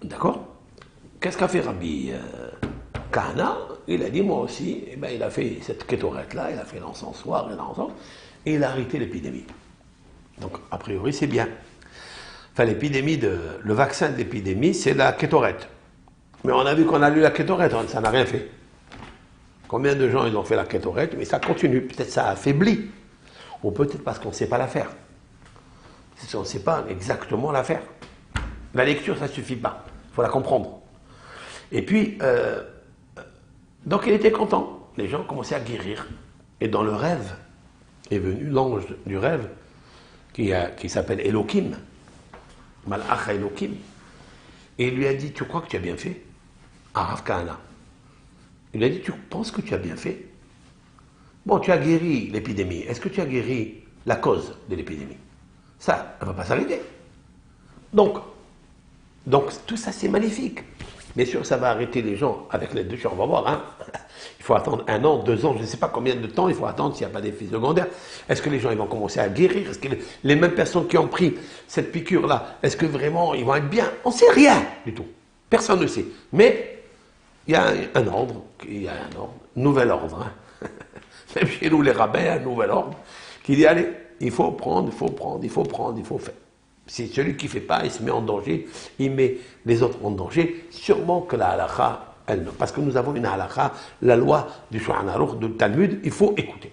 D'accord? Qu'est-ce qu'a fait Rabbi Kahana? Il a dit, moi aussi, eh ben, il a fait cette kétorette-là, il a fait l'encensoir et l'encens, et il a arrêté l'épidémie. Donc, a priori, c'est bien. Enfin, le vaccin de l'épidémie, c'est la kétorette. Mais on a vu qu'on a lu la kétorette, ça n'a rien fait. Combien de gens ils ont fait la kétorette, mais ça continue. Peut-être ça affaiblit. Ou peut-être parce qu'on ne sait pas la faire. On ne sait pas exactement la faire. La lecture, ça ne suffit pas. Il faut la comprendre. Et puis, donc il était content. Les gens commençaient à guérir. Et dans le rêve, est venu l'ange du rêve, qui s'appelle Elohim, Malach Elohim. Et il lui a dit, tu crois que tu as bien fait? À Rav Kahana. Il lui a dit, tu penses que tu as bien fait? Bon, tu as guéri l'épidémie. Est-ce que tu as guéri la cause de l'épidémie? Ça, elle ne va pas s'arrêter. Donc, tout ça, c'est magnifique. Bien sûr, ça va arrêter les gens avec l'aide de Dieu, on va voir. Hein. Il faut attendre 1 an, 2 ans, je ne sais pas combien de temps il faut attendre s'il n'y a pas d'effet secondaire. Est-ce que les gens ils vont commencer à guérir? Est-ce que les mêmes personnes qui ont pris cette piqûre-là, est-ce que vraiment ils vont être bien? On ne sait rien du tout. Personne ne sait. Mais il y a un ordre, nouvel ordre. Hein. Même chez nous, les rabbins, un nouvel ordre qui dit, allez, il faut prendre, il faut faire. Si celui qui ne fait pas, il se met en danger, il met les autres en danger, sûrement que la halakha, parce que nous avons une halakha, la loi du Shulchan Aruch, du Talmud, il faut écouter.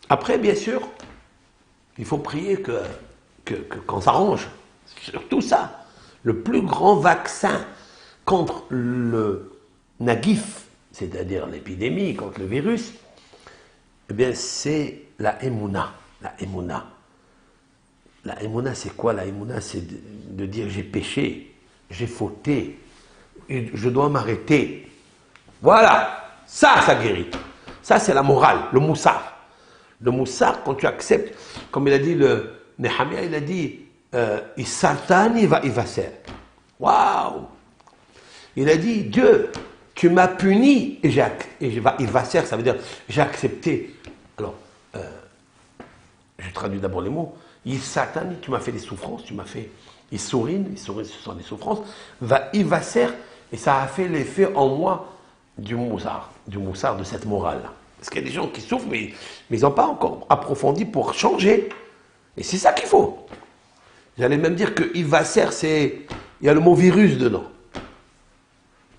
Après, bien sûr, il faut prier qu'on s'arrange. Surtout ça, le plus grand vaccin contre le nagif, c'est-à-dire l'épidémie, contre le virus, eh bien, c'est la émouna. La émouna. La émouna, c'est quoi? La émouna, c'est de dire j'ai péché, j'ai fauté, je dois m'arrêter. Voilà, ça guérit. Ça, c'est la morale, le moussar. Le moussar, quand tu acceptes, comme il a dit le Nehemia, il a dit Isartani va ivaser. Waouh! Il a dit Dieu, tu m'as puni et ivaser, ça veut dire j'ai accepté. Alors, je traduis d'abord les mots. Isartani, tu m'as fait des souffrances, tu m'as fait Issourine, ce sont des souffrances, va ivaser, et ça a fait l'effet en moi du moussar de cette morale-là. Parce qu'il y a des gens qui souffrent, mais ils n'ont pas encore approfondi pour changer. Et c'est ça qu'il faut. J'allais même dire que ivaser, il y a le mot virus dedans.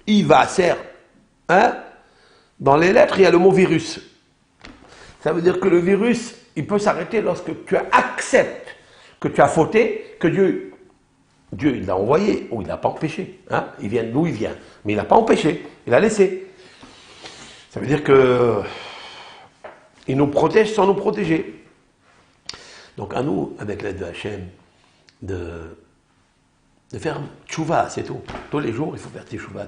Ivaser, hein? Dans les lettres, il y a le mot virus. Ça veut dire que le virus, il peut s'arrêter lorsque tu acceptes que tu as fauté, que Dieu il l'a envoyé, ou il ne l'a pas empêché. Hein? Il vient d'où il vient. Mais il ne l'a pas empêché, il l'a laissé. Ça veut dire que il nous protège sans nous protéger. Donc à nous, avec l'aide de Hachem, de faire tchouva, c'est tout. Tous les jours, il faut faire teshuva.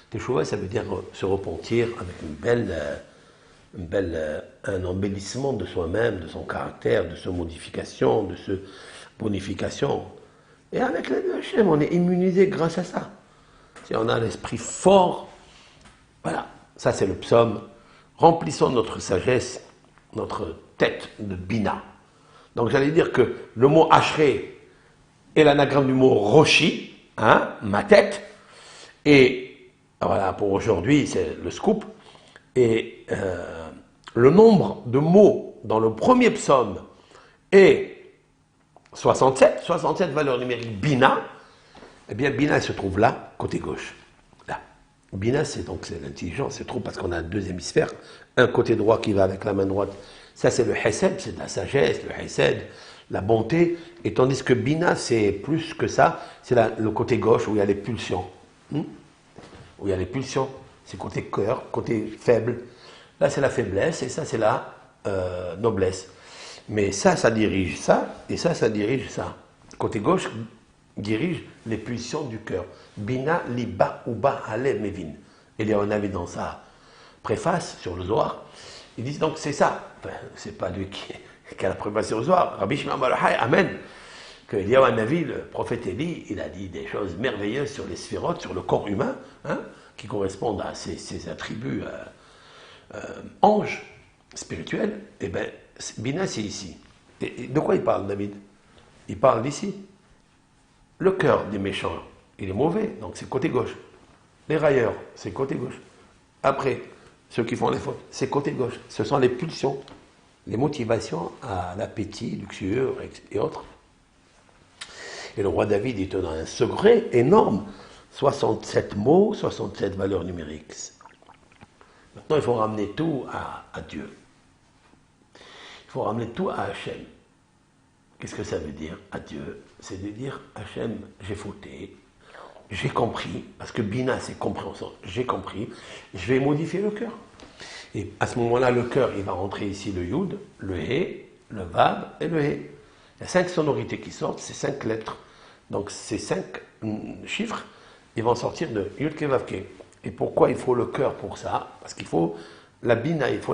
Teshuva, ça veut dire se repentir avec un embellissement de soi-même, de son caractère, de sa modification, bonification. Et avec l'aide de Hachem, on est immunisé grâce à ça. Si on a l'esprit fort, voilà, ça c'est le psaume. Remplissons notre sagesse, notre tête de bina. Donc j'allais dire que le mot Ashrei est l'anagramme du mot Roshi, hein, ma tête. Et voilà, pour aujourd'hui, c'est le scoop. Et le nombre de mots dans le premier psaume est 67 valeurs numériques Bina. Eh bien, Bina se trouve là, côté gauche. Là. Bina, c'est l'intelligence, se trouve parce qu'on a deux hémisphères. Un côté droit qui va avec la main droite. Ça, c'est le Hesed, c'est la sagesse, le Hesed, la bonté. Et tandis que Bina, c'est plus que ça. C'est le côté gauche où il y a les pulsions. Où il y a les pulsions. C'est côté cœur, côté faible. Là, c'est la faiblesse et ça, c'est la noblesse. Mais ça dirige ça, et ça dirige ça. Côté gauche dirige les pulsions du cœur. Bina liba uba ale mevin. Il y a un avis dans sa préface sur le Zohar. Ils disent donc c'est ça. Enfin, c'est pas lui qui a la préface sur le Zohar. Rabbi Shimon bar Yochai, amen. Qu'il y a un avis, le prophète Élie, il a dit des choses merveilleuses sur les sphérotes, sur le corps humain, hein, qui correspondent à ces attributs anges spirituels. Et bien, Bina, c'est ici. Et de quoi il parle, David? Il parle d'ici. Le cœur des méchants, il est mauvais, donc c'est côté gauche. Les railleurs, c'est côté gauche. Après, ceux qui font les fautes, c'est côté gauche. Ce sont les pulsions, les motivations à l'appétit, luxueux et autres. Et le roi David, il te donne un secret énorme. 67 mots, 67 valeurs numériques. Maintenant, il faut ramener tout à Dieu. Il faut ramener tout à Hachem. Qu'est-ce que ça veut dire à Dieu? C'est de dire, Hachem, j'ai fauté, j'ai compris, parce que Bina, c'est compréhension, j'ai compris, je vais modifier le cœur. Et à ce moment-là, le cœur, il va rentrer ici le Yud, le He, le Vav et le He. Il y a 5 sonorités qui sortent, c'est 5 lettres. Donc ces 5 chiffres, ils vont sortir de Yud Ke Vav Ke. Et pourquoi il faut le cœur pour ça? Parce qu'il faut la Bina, il faut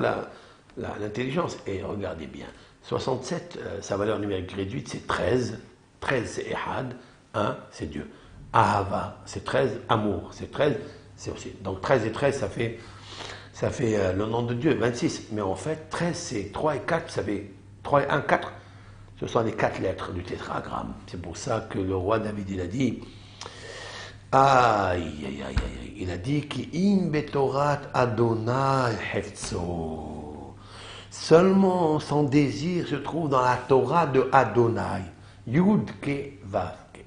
l'intelligence. Et regardez bien, 67, sa valeur numérique réduite, c'est 13. 13, c'est Ehad. 1, c'est Dieu. Ahava, c'est 13. Amour, c'est 13. C'est aussi. Donc 13 et 13, ça fait le nom de Dieu, 26. Mais en fait, 13, c'est 3 et 4, ça fait 3 et 1, 4. Ce sont les 4 lettres du tétragramme. C'est pour ça que le roi David, il a dit, il a dit Ki im betorat Adonai hefzo. Seulement son désir se trouve dans la Torah de Adonai. Yud Ke Vav Ke.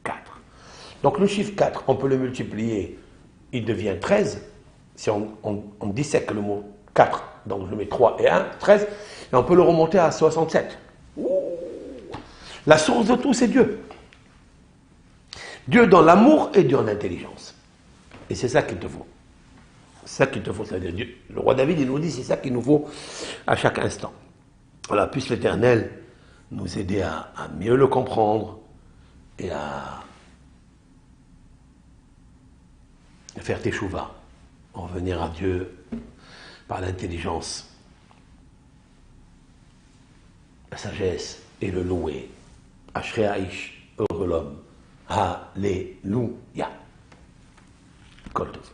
4. Donc le chiffre 4, on peut le multiplier, il devient 13. Si on dissèque le mot 4, donc je mets 3 et 1, 13, et on peut le remonter à 67. Ouh. La source de tout, c'est Dieu. Dieu dans l'amour et Dieu en l'intelligence. Et c'est ça qu'il te faut. C'est ça qu'il te faut, c'est-à-dire Dieu. Le roi David, il nous dit, c'est ça qu'il nous faut à chaque instant. Voilà, puisse l'Éternel nous aider à mieux le comprendre et à faire teshuva, en revenir à Dieu par l'intelligence, la sagesse et le louer. Ashrei Aish, heureux l'homme. Alléluia. Kol tov.